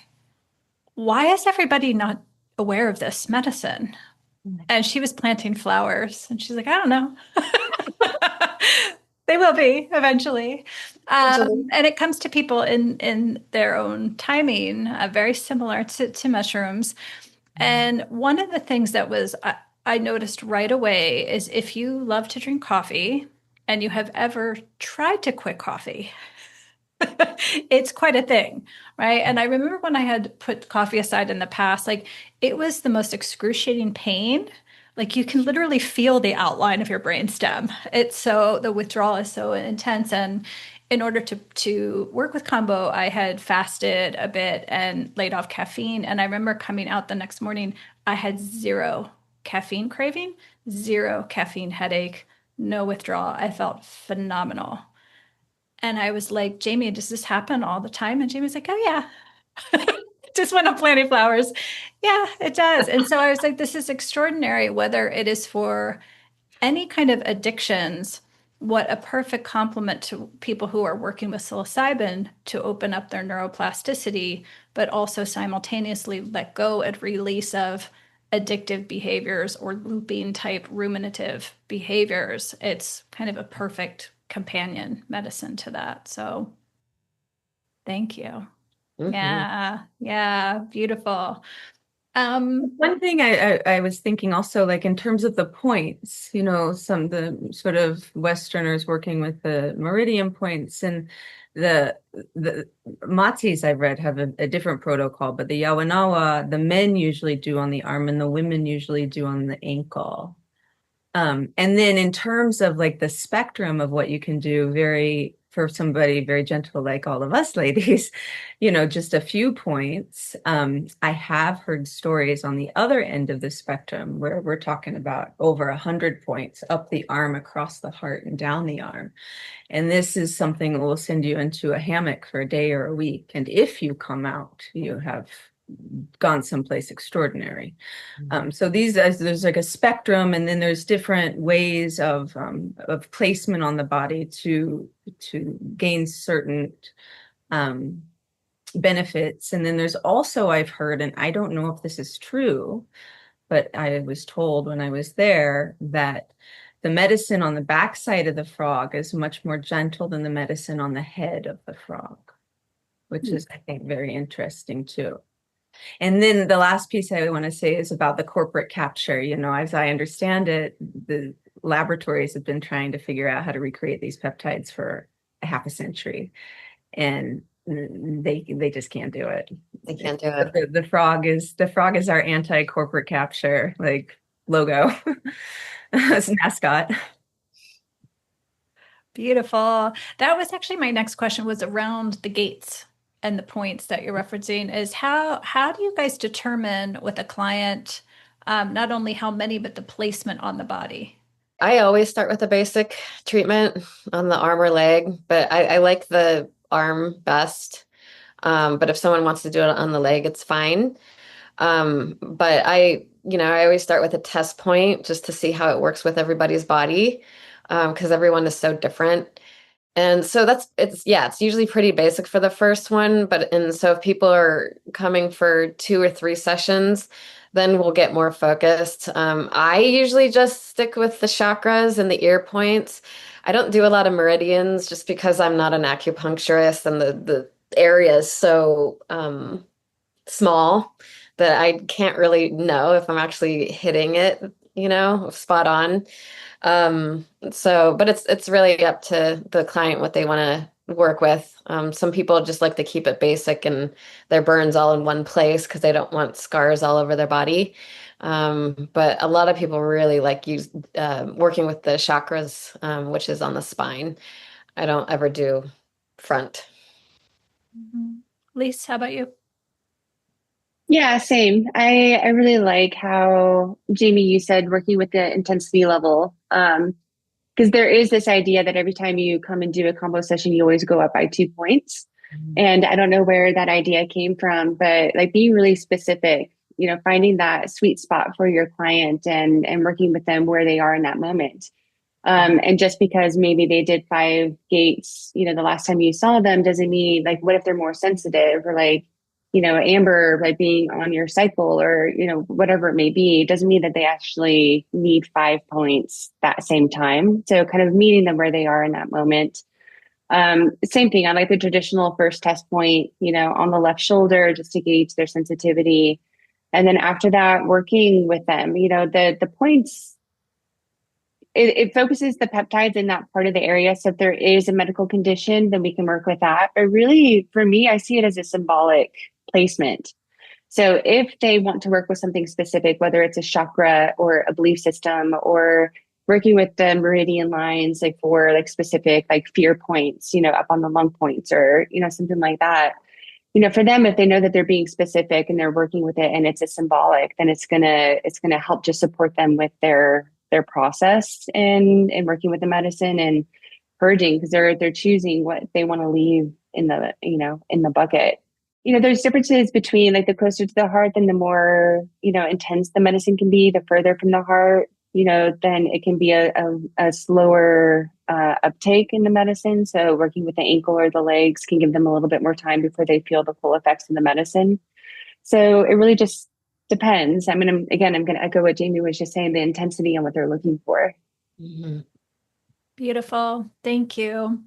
why is everybody not aware of this medicine? And she was planting flowers. And she's like, I don't know. They will be eventually. And it comes to people in their own timing, very similar to mushrooms. And one of the things that I noticed right away is if you love to drink coffee and you have ever tried to quit coffee, it's quite a thing, right? And I remember when I had put coffee aside in the past, like it was the most excruciating pain. Like you can literally feel the outline of your brainstem. It's so the withdrawal is so intense. And in order to work with Kambo, I had fasted a bit and laid off caffeine. And I remember coming out the next morning, I had zero caffeine craving, zero caffeine headache, no withdrawal. I felt phenomenal. And I was like, Jamie, does this happen all the time? And Jamie's like, oh, yeah. Just when I'm planting flowers. Yeah, it does. And so I was like, this is extraordinary, whether it is for any kind of addictions, what a perfect complement to people who are working with psilocybin to open up their neuroplasticity, but also simultaneously let go and release of addictive behaviors or looping type ruminative behaviors. It's kind of a perfect companion medicine to that. So thank you. Mhm. Yeah, yeah, beautiful. One thing I was thinking also, like in terms of the points, some the sort of Westerners working with the meridian points and the Matsis I've read have a different protocol, but the Yawanawa, the men usually do on the arm and the women usually do on the ankle. And then in terms of like the spectrum of what you can do, for somebody very gentle like all of us ladies, just a few points. I have heard stories on the other end of the spectrum where we're talking about over 100 points up the arm, across the heart, and down the arm. And this is something that will send you into a hammock for a day or a week. And if you come out, you have gone someplace extraordinary. So there's like a spectrum, and then there's different ways of placement on the body to gain certain um, benefits. And then there's also, I've heard, and I don't know if this is true, but I was told when I was there that the medicine on the backside of the frog is much more gentle than the medicine on the head of the frog, which is, I think, very interesting too. And then the last piece I want to say is about the corporate capture. As I understand it, the laboratories have been trying to figure out how to recreate these peptides for a half a century, and they just can't do it. They can't do it. The frog is our anti-corporate capture like logo as mascot. Beautiful. That was actually my next question was around the gates and the points that you're referencing is how do you guys determine with a client not only how many but the placement on the body? I always start with a basic treatment on the arm or leg, but I like the arm best. But if someone wants to do it on the leg, it's fine. But I always start with a test point just to see how it works with everybody's body, because everyone is so different. And so it's usually pretty basic for the first one, so if people are coming for 2 or 3 sessions, then we'll get more focused. I usually just stick with the chakras and the ear points. I don't do a lot of meridians just because I'm not an acupuncturist and the area is so small that I can't really know if I'm actually hitting it, spot on. But it's really up to the client what they want to work with. Some people just like to keep it basic and their burns all in one place because they don't want scars all over their body. But a lot of people really like working with the chakras, which is on the spine. I don't ever do front. Mhm. Lise, how about you? Yeah, same. I really like how Jamie, you said working with the intensity level. Because there is this idea that every time you come and do a combo session, you always go up by 2 points. And I don't know where that idea came from, but like being really specific, finding that sweet spot for your client and working with them where they are in that moment. And just because maybe they did 5 gates, the last time you saw them doesn't mean like, what if they're more sensitive or like, Amber, like being on your cycle or, whatever it may be, it doesn't mean that they actually need 5 points that same time. So kind of meeting them where they are in that moment. Same thing. I like the traditional first test point, on the left shoulder, just to gauge their sensitivity. And then after that, working with them, the points, it focuses the peptides in that part of the area. So if there is a medical condition, then we can work with that. But really, for me, I see it as a symbolic placement. So if they want to work with something specific, whether it's a chakra or a belief system or working with the meridian lines, like for like specific like fear points, up on the lung points or, something like that. For them, if they know that they're being specific and they're working with it and it's a symbolic, then it's gonna help just support them with their process and working with the medicine and purging because they're choosing what they want to leave in the in the bucket. There's differences between like the closer to the heart, then the more intense the medicine can be. The further from the heart, then it can be a slower uptake in the medicine. So working with the ankle or the legs can give them a little bit more time before they feel the full effects of the medicine. So it really just depends. I mean, I'm going to echo what Jamie was just saying, the intensity and what they're looking for. Mm-hmm. Beautiful. Thank you.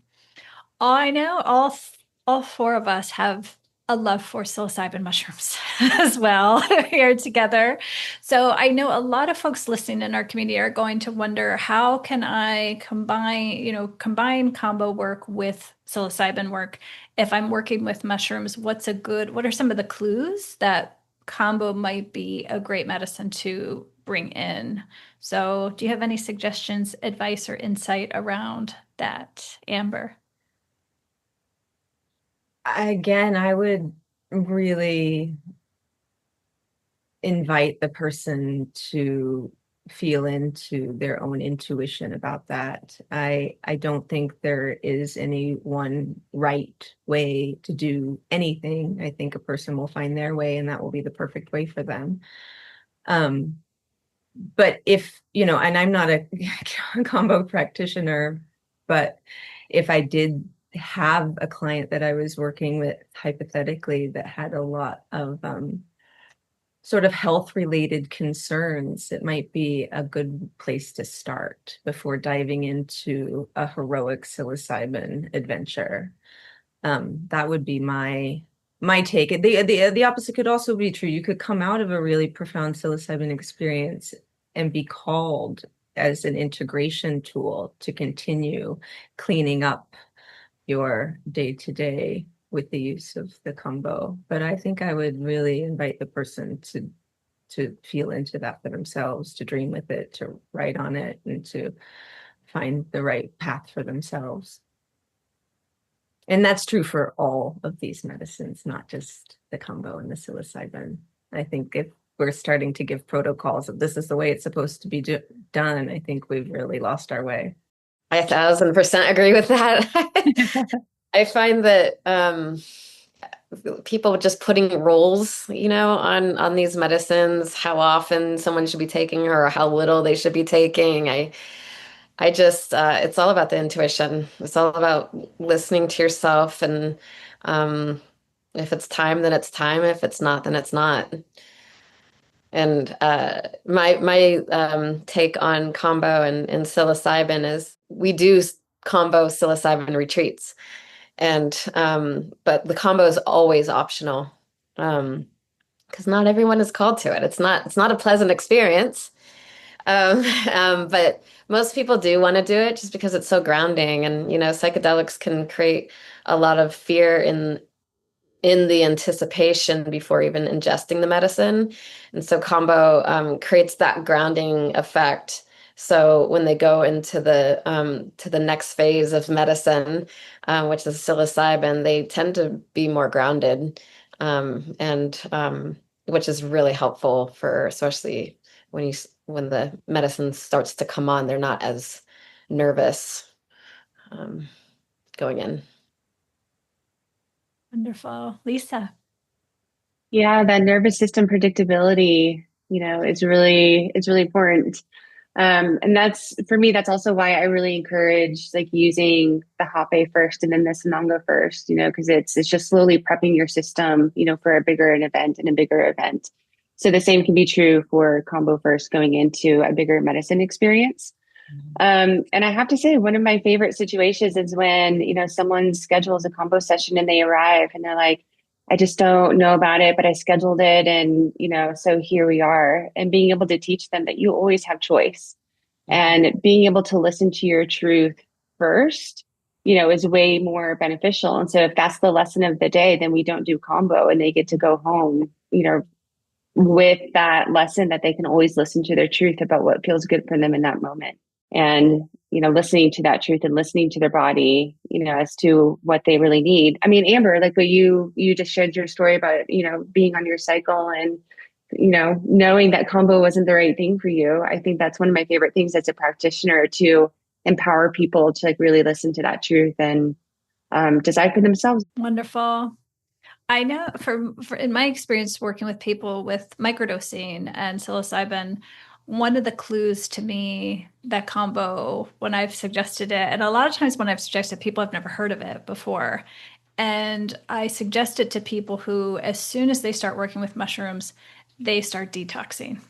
I know all four of us have a love for psilocybin mushrooms as well here together. So I know a lot of folks listening in our community are going to wonder, how can I combine combo work with psilocybin work? If I'm working with mushrooms, what are some of the clues that combo might be a great medicine to bring in? So do you have any suggestions, advice, or insight around that, Amber? Again, I would really invite the person to feel into their own intuition about that. I don't think there is any one right way to do anything. I think a person will find their way and that will be the perfect way for them. But if, and I'm not a combo practitioner, but if I did have a client that I was working with hypothetically that had a lot of sort of health related concerns, it might be a good place to start before diving into a heroic psilocybin adventure. That would be my take. The opposite could also be true. You could come out of a really profound psilocybin experience and be called as an integration tool to continue cleaning up your day to day with the use of the combo. But I think I would really invite the person to feel into that for themselves, to dream with it, to write on it, and to find the right path for themselves. And that's true for all of these medicines, not just the combo and the psilocybin. I think if we're starting to give protocols of this is the way it's supposed to be done, I think we've really lost our way. I 1,000% agree with that. I find that people just putting rules, on these medicines, how often someone should be taking or how little they should be taking. I just it's all about the intuition. It's all about listening to yourself, and if it's time, then it's time. If it's not, then it's not. And my take on combo and psilocybin is we do combo psilocybin retreats. And but the combo is always optional. Because not everyone is called to it. It's not a pleasant experience. But most people do want to do it just because it's so grounding. And psychedelics can create a lot of fear in the anticipation before even ingesting the medicine. And so combo creates that grounding effect. So when they go into the next phase of medicine, which is psilocybin, they tend to be more grounded. And which is really helpful for especially when the medicine starts to come on, they're not as nervous going in. Wonderful. Lisa. Yeah, that nervous system predictability, is really important. And that's for me, that's also why I really encourage like using the Hape first and then the Sananga first, because it's just slowly prepping your system, for a bigger event and a bigger event. So the same can be true for Kambo first going into a bigger medicine experience. And I have to say, one of my favorite situations is when, someone schedules a Kambo session and they arrive and they're like, I just don't know about it, but I scheduled it. And, so here we are. And being able to teach them that you always have choice and being able to listen to your truth first, is way more beneficial. And so if that's the lesson of the day, then we don't do Kambo and they get to go home, with that lesson that they can always listen to their truth about what feels good for them in that moment. And, listening to that truth and listening to their body, as to what they really need. I mean, Amber, like what you just shared your story about, being on your cycle and, knowing that Kambo wasn't the right thing for you. I think that's one of my favorite things as a practitioner, to empower people to like really listen to that truth and decide for themselves. Wonderful. I know for in my experience working with people with microdosing and psilocybin, one of the clues to me that Kambo, when I've suggested it, and a lot of times when I've suggested, people have never heard of it before. And I suggest it to people who, as soon as they start working with mushrooms, they start detoxing.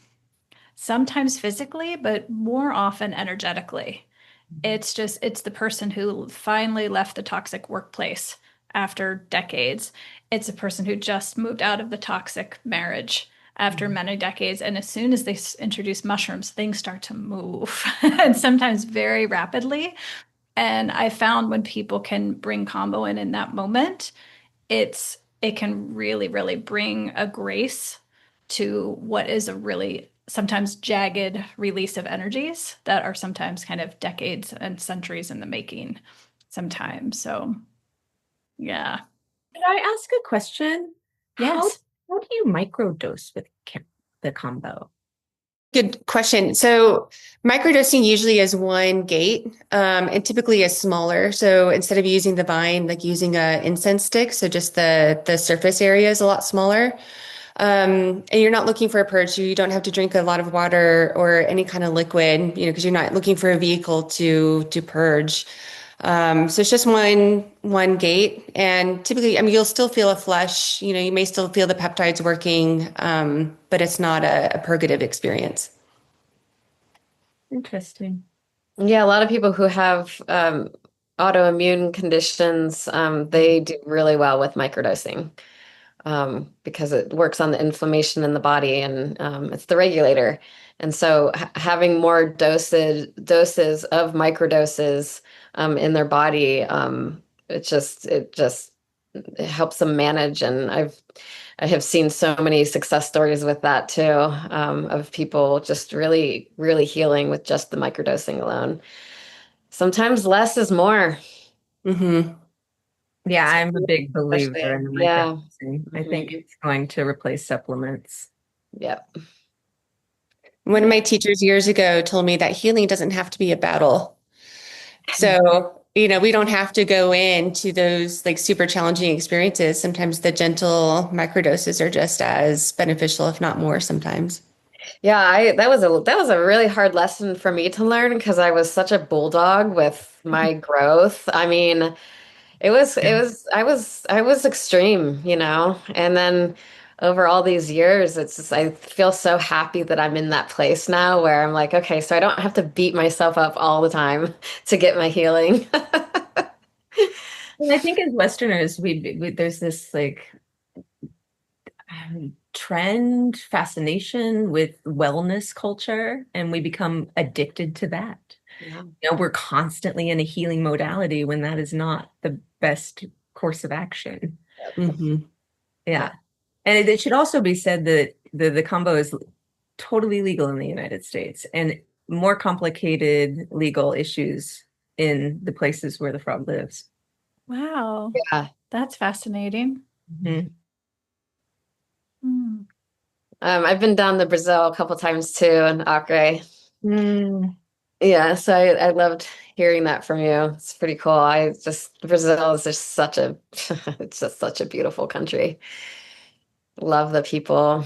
Sometimes physically, but more often energetically. It's the person who finally left the toxic workplace after decades. It's a person who just moved out of the toxic marriage after many decades. And as soon as they introduce mushrooms, things start to move and sometimes very rapidly. And I found when people can bring Kambo in that moment, it can really, really bring a grace to what is a really sometimes jagged release of energies that are sometimes kind of decades and centuries in the making sometimes. So yeah. Could I ask a question? Yes. How do you microdose with the Kambo? Good question. So microdosing usually is one gate, and typically is smaller. So instead of using the vine, like using a incense stick, so just the surface area is a lot smaller. And you're not looking for a purge. So you don't have to drink a lot of water or any kind of liquid, because you're not looking for a vehicle to purge. So it's just one gate, and typically, I mean, you'll still feel a flush. You may still feel the peptides working, but it's not a purgative experience. Interesting. Yeah, a lot of people who have autoimmune conditions, they do really well with microdosing because it works on the inflammation in the body, and it's the regulator. And so having more doses of microdoses in their body, it helps them manage. And I have seen so many success stories with that too, of people just really, really healing with just the microdosing alone. Sometimes less is more. Mm-hmm. Yeah, I'm a big believer in the Yeah. microdosing. I think it's going to replace supplements. Yep. One of my teachers years ago told me that healing doesn't have to be a battle. So, we don't have to go into those like super challenging experiences. Sometimes the gentle microdoses are just as beneficial, if not more sometimes. Yeah, that was a really hard lesson for me to learn because I was such a bulldog with my growth. I mean, I was extreme, and then over all these years, I feel so happy that I'm in that place now where I'm like, okay, so I don't have to beat myself up all the time to get my healing. And I think as Westerners, there's this like trend fascination with wellness culture, and we become addicted to that. Yeah. We're constantly in a healing modality when that is not the best course of action. Mm-hmm. Yeah. And it should also be said that the Kambo is totally legal in the United States, and more complicated legal issues in the places where the frog lives. Wow. Yeah. That's fascinating. Mm-hmm. Hmm. I've been down to Brazil a couple times too, in Acre. Mm. Yeah, so I loved hearing that from you. It's pretty cool. Brazil is just such a it's just such a beautiful country. Love the people.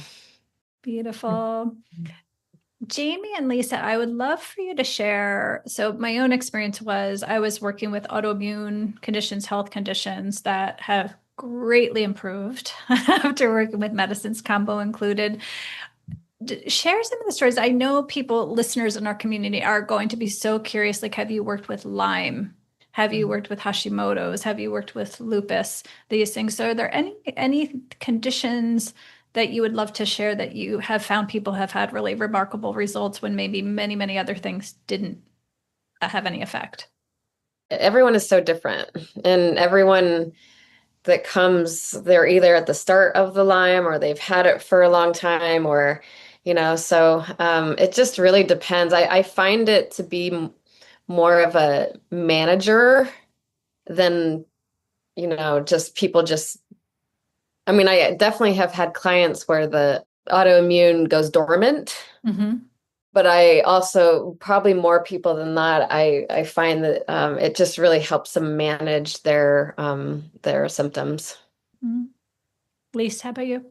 Beautiful. Jamie and Lisa, I would love for you to share. So, my own experience was I was working with autoimmune conditions, health conditions that have greatly improved after working with medicines, Kambo included. Share some of the stories. I know people, listeners in our community, are going to be so curious. Like, have you worked with Lyme? Have you worked with Hashimoto's? Have you worked with lupus? These things. So, are there any conditions that you would love to share that you have found people have had really remarkable results when maybe many other things didn't have any effect? Everyone is so different, and everyone that comes, they're either at the start of the Lyme or they've had it for a long time, or so it just really depends. I find it to be more of a manager than just people just. I mean, I definitely have had clients where the autoimmune goes dormant. Mm-hmm. But I also, probably more people than that, I find that it just really helps them manage their symptoms. Mm-hmm. Lisa, how about you?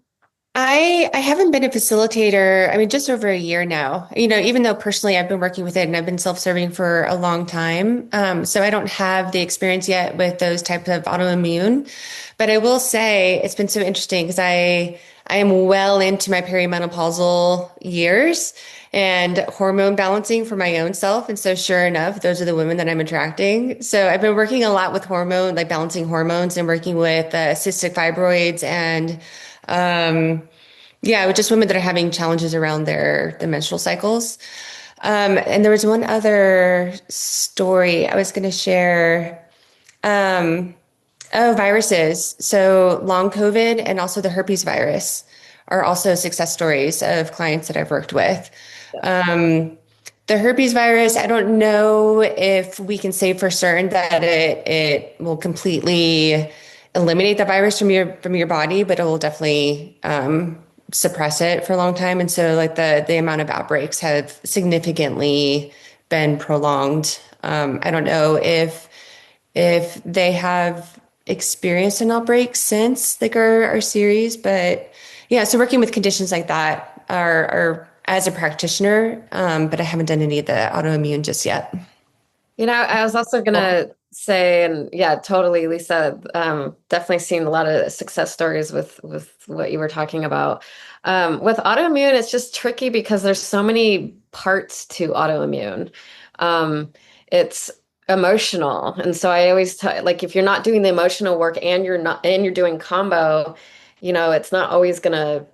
I haven't been a facilitator, I mean, just over a year now. Even though personally I've been working with it and I've been self-serving for a long time. So I don't have the experience yet with those types of autoimmune. But I will say it's been so interesting because I am well into my perimenopausal years and hormone balancing for my own self. And so sure enough, those are the women that I'm attracting. So I've been working a lot with hormone, like balancing hormones, and working with cystic fibroids and yeah, with just women that are having challenges around the menstrual cycles. And there was one other story I was going to share. Oh, viruses. So long COVID and also the herpes virus are also success stories of clients that I've worked with. The herpes virus, I don't know if we can say for certain that it will completely eliminate the virus from your body, but it will definitely suppress it for a long time. And so like the amount of outbreaks have significantly been prolonged. I don't know if they have experienced an outbreak since like our series, but yeah, so working with conditions like that are as a practitioner, but I haven't done any of the autoimmune just yet. I was also gonna say, and yeah, totally, Lisa, definitely seen a lot of success stories with what you were talking about. With autoimmune, it's just tricky because there's so many parts to autoimmune. It's emotional, and so I always like if you're not doing the emotional work and you're doing combo, it's not always gonna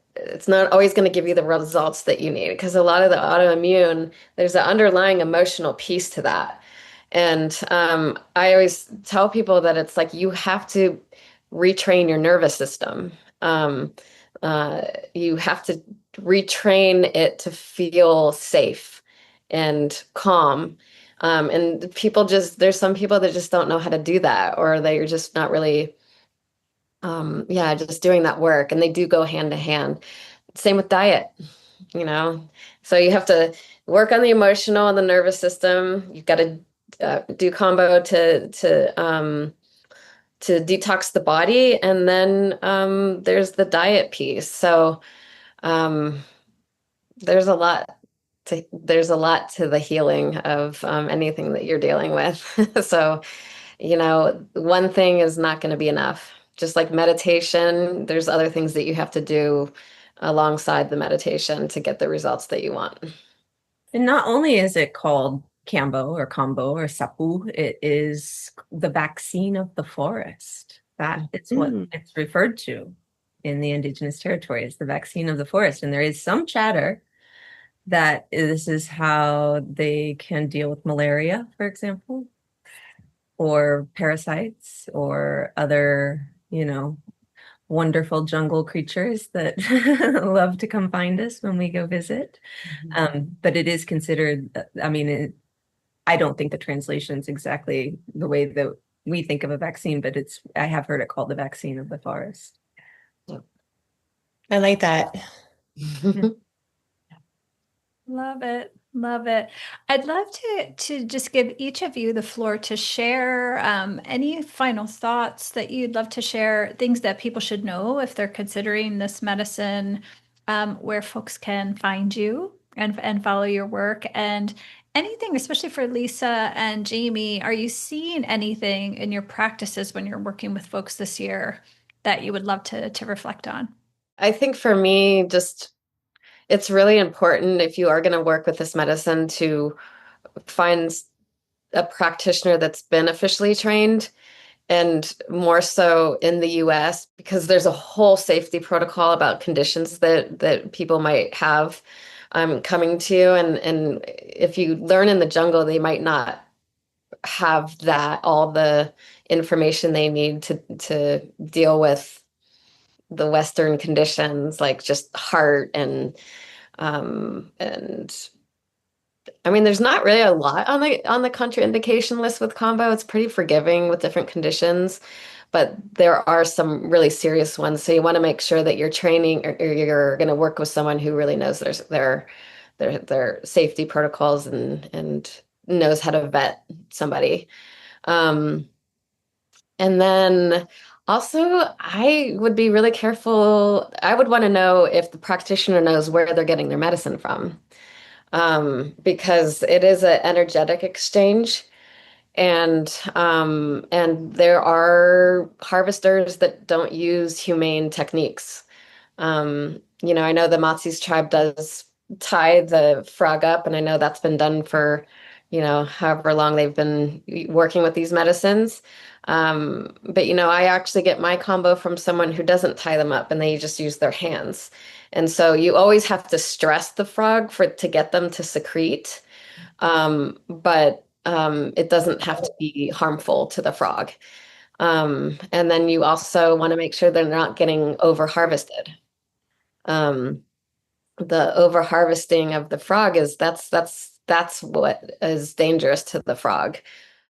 give you the results that you need because a lot of the autoimmune, there's an underlying emotional piece to that. And I always tell people that it's like you have to retrain your nervous system. You have to retrain it to feel safe and calm. And there's some people that just don't know how to do that, or they're just not really, yeah, just doing that work. And they do go hand to hand. Same with diet, you know? So you have to work on the emotional and the nervous system. You've got to do combo to detox the body, and then there's the diet piece. So um, there's a lot to the healing of anything that you're dealing with. So one thing is not going to be enough. Just like meditation, there's other things that you have to do alongside the meditation to get the results that you want. And not only is it called Kambo or Kambo or Sapu, it is the vaccine of the forest. That is what it's referred to in the Indigenous territories, the vaccine of the forest. And there is some chatter that this is how they can deal with malaria, for example, or parasites or other, wonderful jungle creatures that love to come find us when we go visit. But it is considered, I don't think the translation is exactly the way that we think of a vaccine, but I have heard it called the vaccine of the forest. I like that. Love it. Love it. I'd love to just give each of you the floor to share any final thoughts that you'd love to share, things that people should know if they're considering this medicine, where folks can find you and follow your work, and anything, especially for Lisa and Jamie. Are you seeing anything in your practices when you're working with folks this year that you would love to reflect on? I think for me, just it's really important if you are going to work with this medicine to find a practitioner that's been officially trained, and more so in the US, because there's a whole safety protocol about conditions that people might have coming to you. And if you learn in the jungle, they might not have that all the information they need to deal with the Western conditions, like just heart and I mean, there's not really a lot on the contraindication list with combo. It's pretty forgiving with different conditions, but there are some really serious ones. So you want to make sure that you're training, or you're going to work with someone who really knows their safety protocols and knows how to vet somebody. Um, and then also, I would be really careful. I would want to know if the practitioner knows where they're getting their medicine from, because it is an energetic exchange, and there are harvesters that don't use humane techniques. I know the Matsi's tribe does tie the frog up, and I know that's been done for, however long they've been working with these medicines. But I actually get my combo from someone who doesn't tie them up and they just use their hands. And so you always have to stress the frog to get them to secrete. But it doesn't have to be harmful to the frog. And then you also want to make sure they're not getting over harvested. The over harvesting of the frog that's what is dangerous to the frog.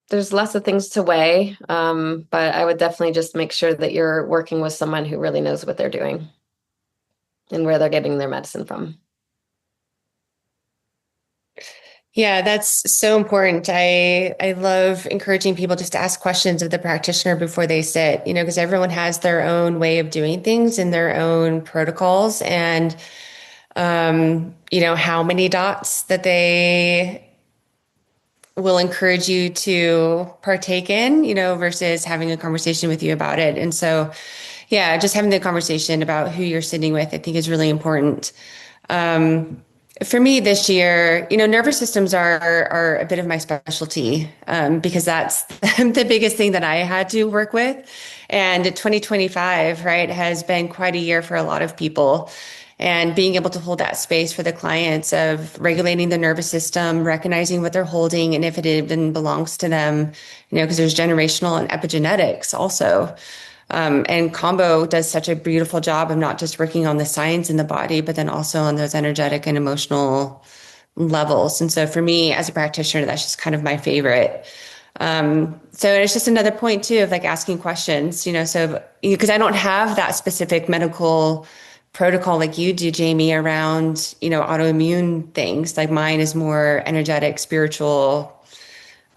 There's lots of things to weigh, but I would definitely just make sure that you're working with someone who really knows what they're doing and where they're getting their medicine from. Yeah, that's so important. I love encouraging people just to ask questions of the practitioner before they sit, because everyone has their own way of doing things and their own protocols, and how many dots that they will encourage you to partake in, versus having a conversation with you about it. And so, yeah, just having the conversation about who you're sitting with, I think is really important. For me this year, nervous systems are a bit of my specialty, because that's the biggest thing that I had to work with. And 2025, right, has been quite a year for a lot of people. And being able to hold that space for the clients of regulating the nervous system, recognizing what they're holding, and if it even belongs to them, because there's generational and epigenetics also. And Kambo does such a beautiful job of not just working on the science in the body, but then also on those energetic and emotional levels. And so for me as a practitioner, that's just kind of my favorite. So it's just another point too of like asking questions, so because I don't have that specific medical protocol like you do, Jamie, around, autoimmune things. Like mine is more energetic, spiritual,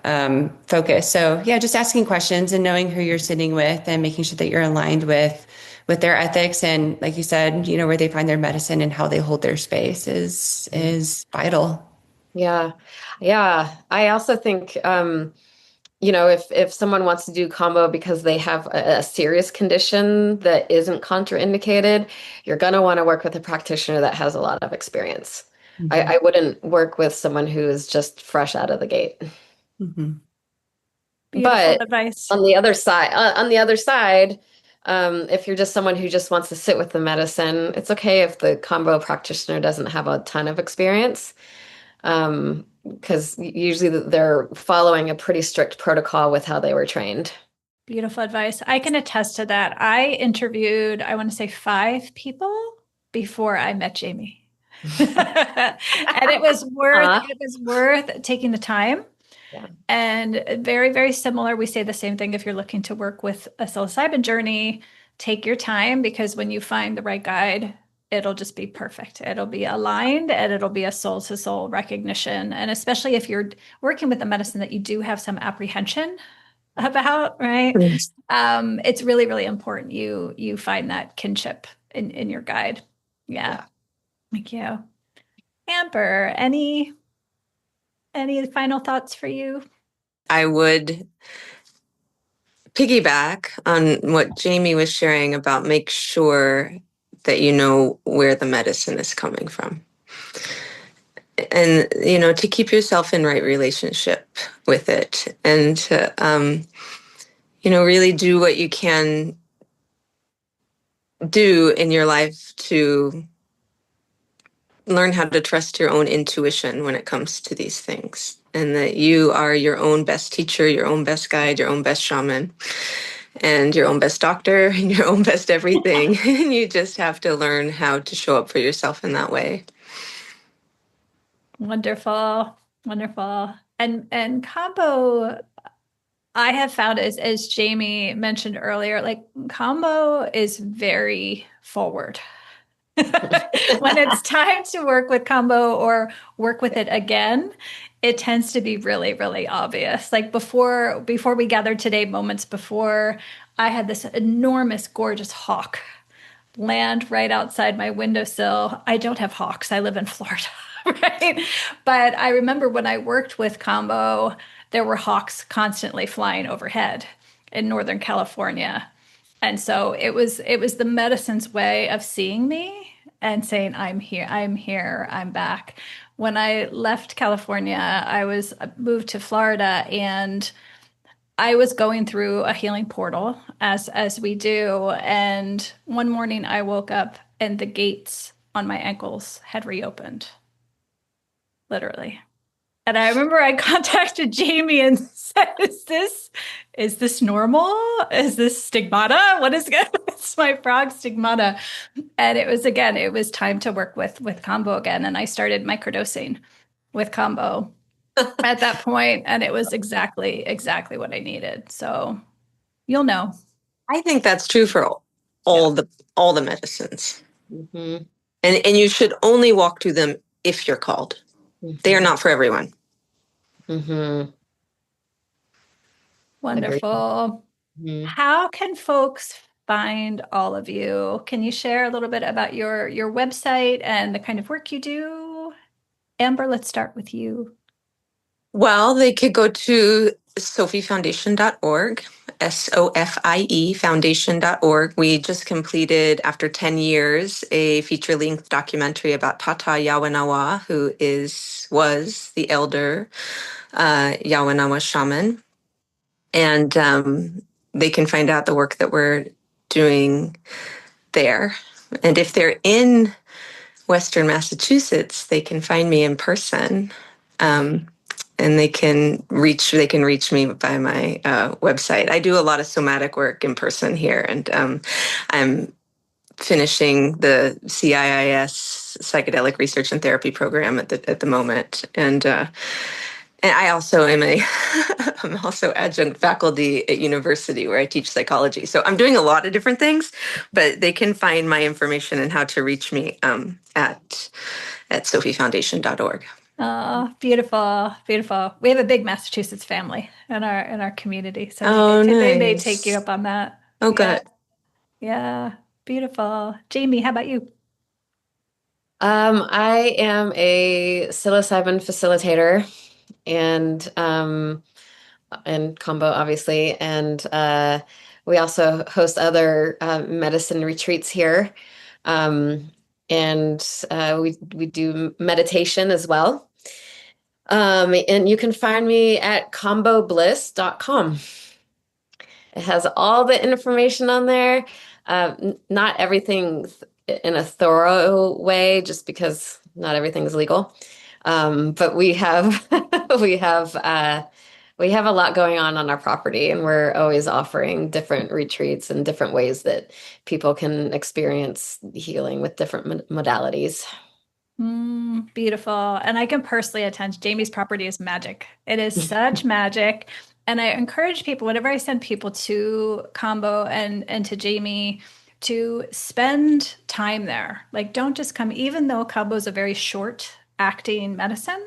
focus. So yeah, just asking questions and knowing who you're sitting with and making sure that you're aligned with their ethics, and like you said, where they find their medicine and how they hold their space is vital. Yeah. Yeah. I also think, if someone wants to do combo because they have a serious condition that isn't contraindicated, you're going to want to work with a practitioner that has a lot of experience. Mm-hmm. I wouldn't work with someone who is just fresh out of the gate. Mm-hmm. Beautiful But advice. on the other side, if you're just someone who just wants to sit with the medicine, it's okay if the combo practitioner doesn't have a ton of experience, because usually they're following a pretty strict protocol with how they were trained. Beautiful advice. I can attest to that. I interviewed, I want to say 5 people before I met Jamie. And it was worth taking the time. Yeah. And very, very similar. We say the same thing if you're looking to work with a psilocybin journey, take your time, because when you find the right guide, it'll just be perfect. It'll be aligned and it'll be a soul to soul recognition. And especially if you're working with a medicine that you do have some apprehension about, right? It's really, really important you find that kinship in your guide. Yeah. Thank you. Amber, any final thoughts for you? I would piggyback on what Jamie was sharing about make sure that you know where the medicine is coming from. And, to keep yourself in right relationship with it and to, really do what you can do in your life to learn how to trust your own intuition when it comes to these things. And that you are your own best teacher, your own best guide, your own best shaman, and your own best doctor, and your own best everything. And you just have to learn how to show up for yourself in that way. Wonderful. Wonderful. And Kambo, I have found as Jamie mentioned earlier, like Kambo is very forward. When it's time to work with Kambo or work with it again, it tends to be really, really obvious. Like before we gathered today, moments before, I had this enormous, gorgeous hawk land right outside my windowsill. I don't have hawks. I live in Florida, right? But I remember when I worked with Kambo, there were hawks constantly flying overhead in Northern California. And so it was the medicine's way of seeing me and saying, I'm here, I'm back. When I left California, I was moved to Florida, and I was going through a healing portal as we do. And one morning I woke up and the gates on my ankles had reopened. Literally. And I remember I contacted Jamie and said, is this normal? Is this stigmata? What is it? It's my frog stigmata. And it was time to work with Kambo again. And I started microdosing with Kambo at that point, and it was exactly what I needed. So you'll know. I think that's true for all the medicines. Mm-hmm. And you should only walk through them if you're called. Mm-hmm. They are not for everyone. Mm-hmm. Wonderful. Mm-hmm. How can folks find all of you? Can you share a little bit about your website and the kind of work you do? Amber, let's start with you. Well, they could go to sophiefoundation.org, SOFIE foundation.org. We just completed, after 10 years, a feature-length documentary about Tata Yawanawa, who was the elder Yawanawa shaman. And they can find out the work that we're doing there. And if they're in Western Massachusetts, they can find me in person. And they can reach me by my website. I do a lot of somatic work in person here, and I'm finishing the CIIS Psychedelic Research and Therapy program at the moment, and I also am I'm also adjunct faculty at university where I teach psychology. So I'm doing a lot of different things, but they can find my information and how to reach me at sophiefoundation.org. Oh, beautiful, beautiful. We have a big Massachusetts family in our community. So nice. They may take you up on that. Oh, good. Yeah, beautiful. Jamie, how about you? I am a psilocybin facilitator and Kambo, obviously. And we also host other medicine retreats here. And we do meditation as well. And you can find me at kambobliss.com. It has all the information on there. Not everything in a thorough way, just because not everything is legal. But we have we have a lot going on our property, and we're always offering different retreats and different ways that people can experience healing with different modalities. Beautiful. And I can personally attest, Jamie's property is magic. It is such magic. And I encourage people, whenever I send people to Kambo and to Jamie, to spend time there. Like, don't just come, even though Kambo is a very short acting medicine,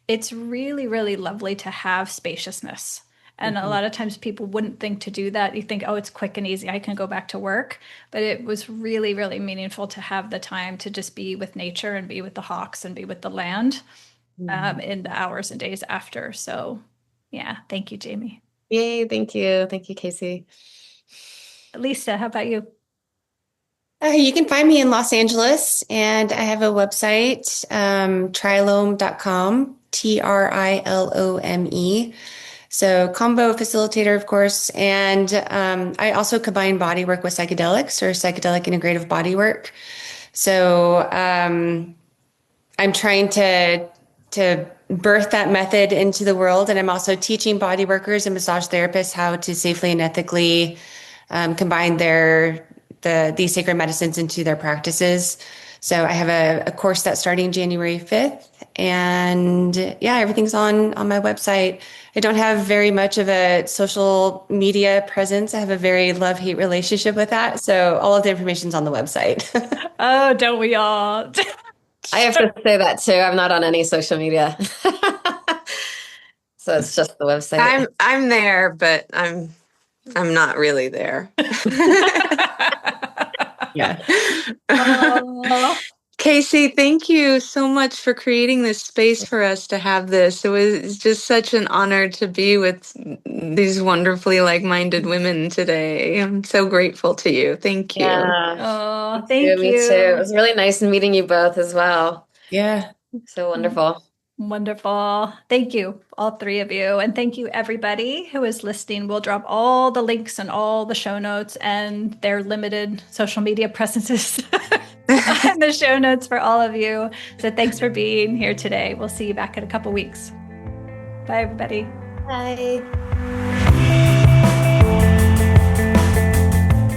it's really, really lovely to have spaciousness. And a lot of times people wouldn't think to do that. You think, oh, it's quick and easy, I can go back to work. But it was really, really meaningful to have the time to just be with nature and be with the hawks and be with the land in the hours and days after. So yeah, thank you, Jamie. Yay, thank you. Thank you, Casey. Lisa, how about you? You can find me in Los Angeles, and I have a website, trilome.com, TRILOME. So Kambo facilitator, of course. And I also combine body work with psychedelics, or psychedelic integrative body work. So I'm trying to birth that method into the world. And I'm also teaching body workers and massage therapists how to safely and ethically combine these sacred medicines into their practices. So I have a course that's starting January 5th. And yeah, everything's on my website. I don't have very much of a social media presence. I have a very love-hate relationship with that. So all of the information's on the website. Oh, don't we all? I have to say that too. I'm not on any social media. So it's just the website. I'm there, but I'm not really there. Yeah. Casey, thank you so much for creating this space for us to have this. It was just such an honor to be with these wonderfully like-minded women today. I'm so grateful to you. Thank you. Yeah. Oh, thank Me you. too. It was really nice meeting you both as well. Yeah. So wonderful. Wonderful. Thank you, all three of you. And thank you, everybody who is listening. We'll drop all the links and all the show notes and their limited social media presences in the show notes for all of you. So thanks for being here today. We'll see you back in a couple weeks. Bye, everybody. Bye.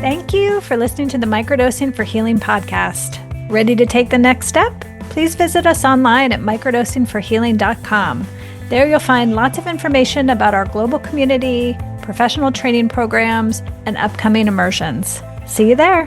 Thank you for listening to the Microdosing for Healing podcast. Ready to take the next step? Please visit us online at microdosingforhealing.com. There you'll find lots of information about our global community, professional training programs, and upcoming immersions. See you there.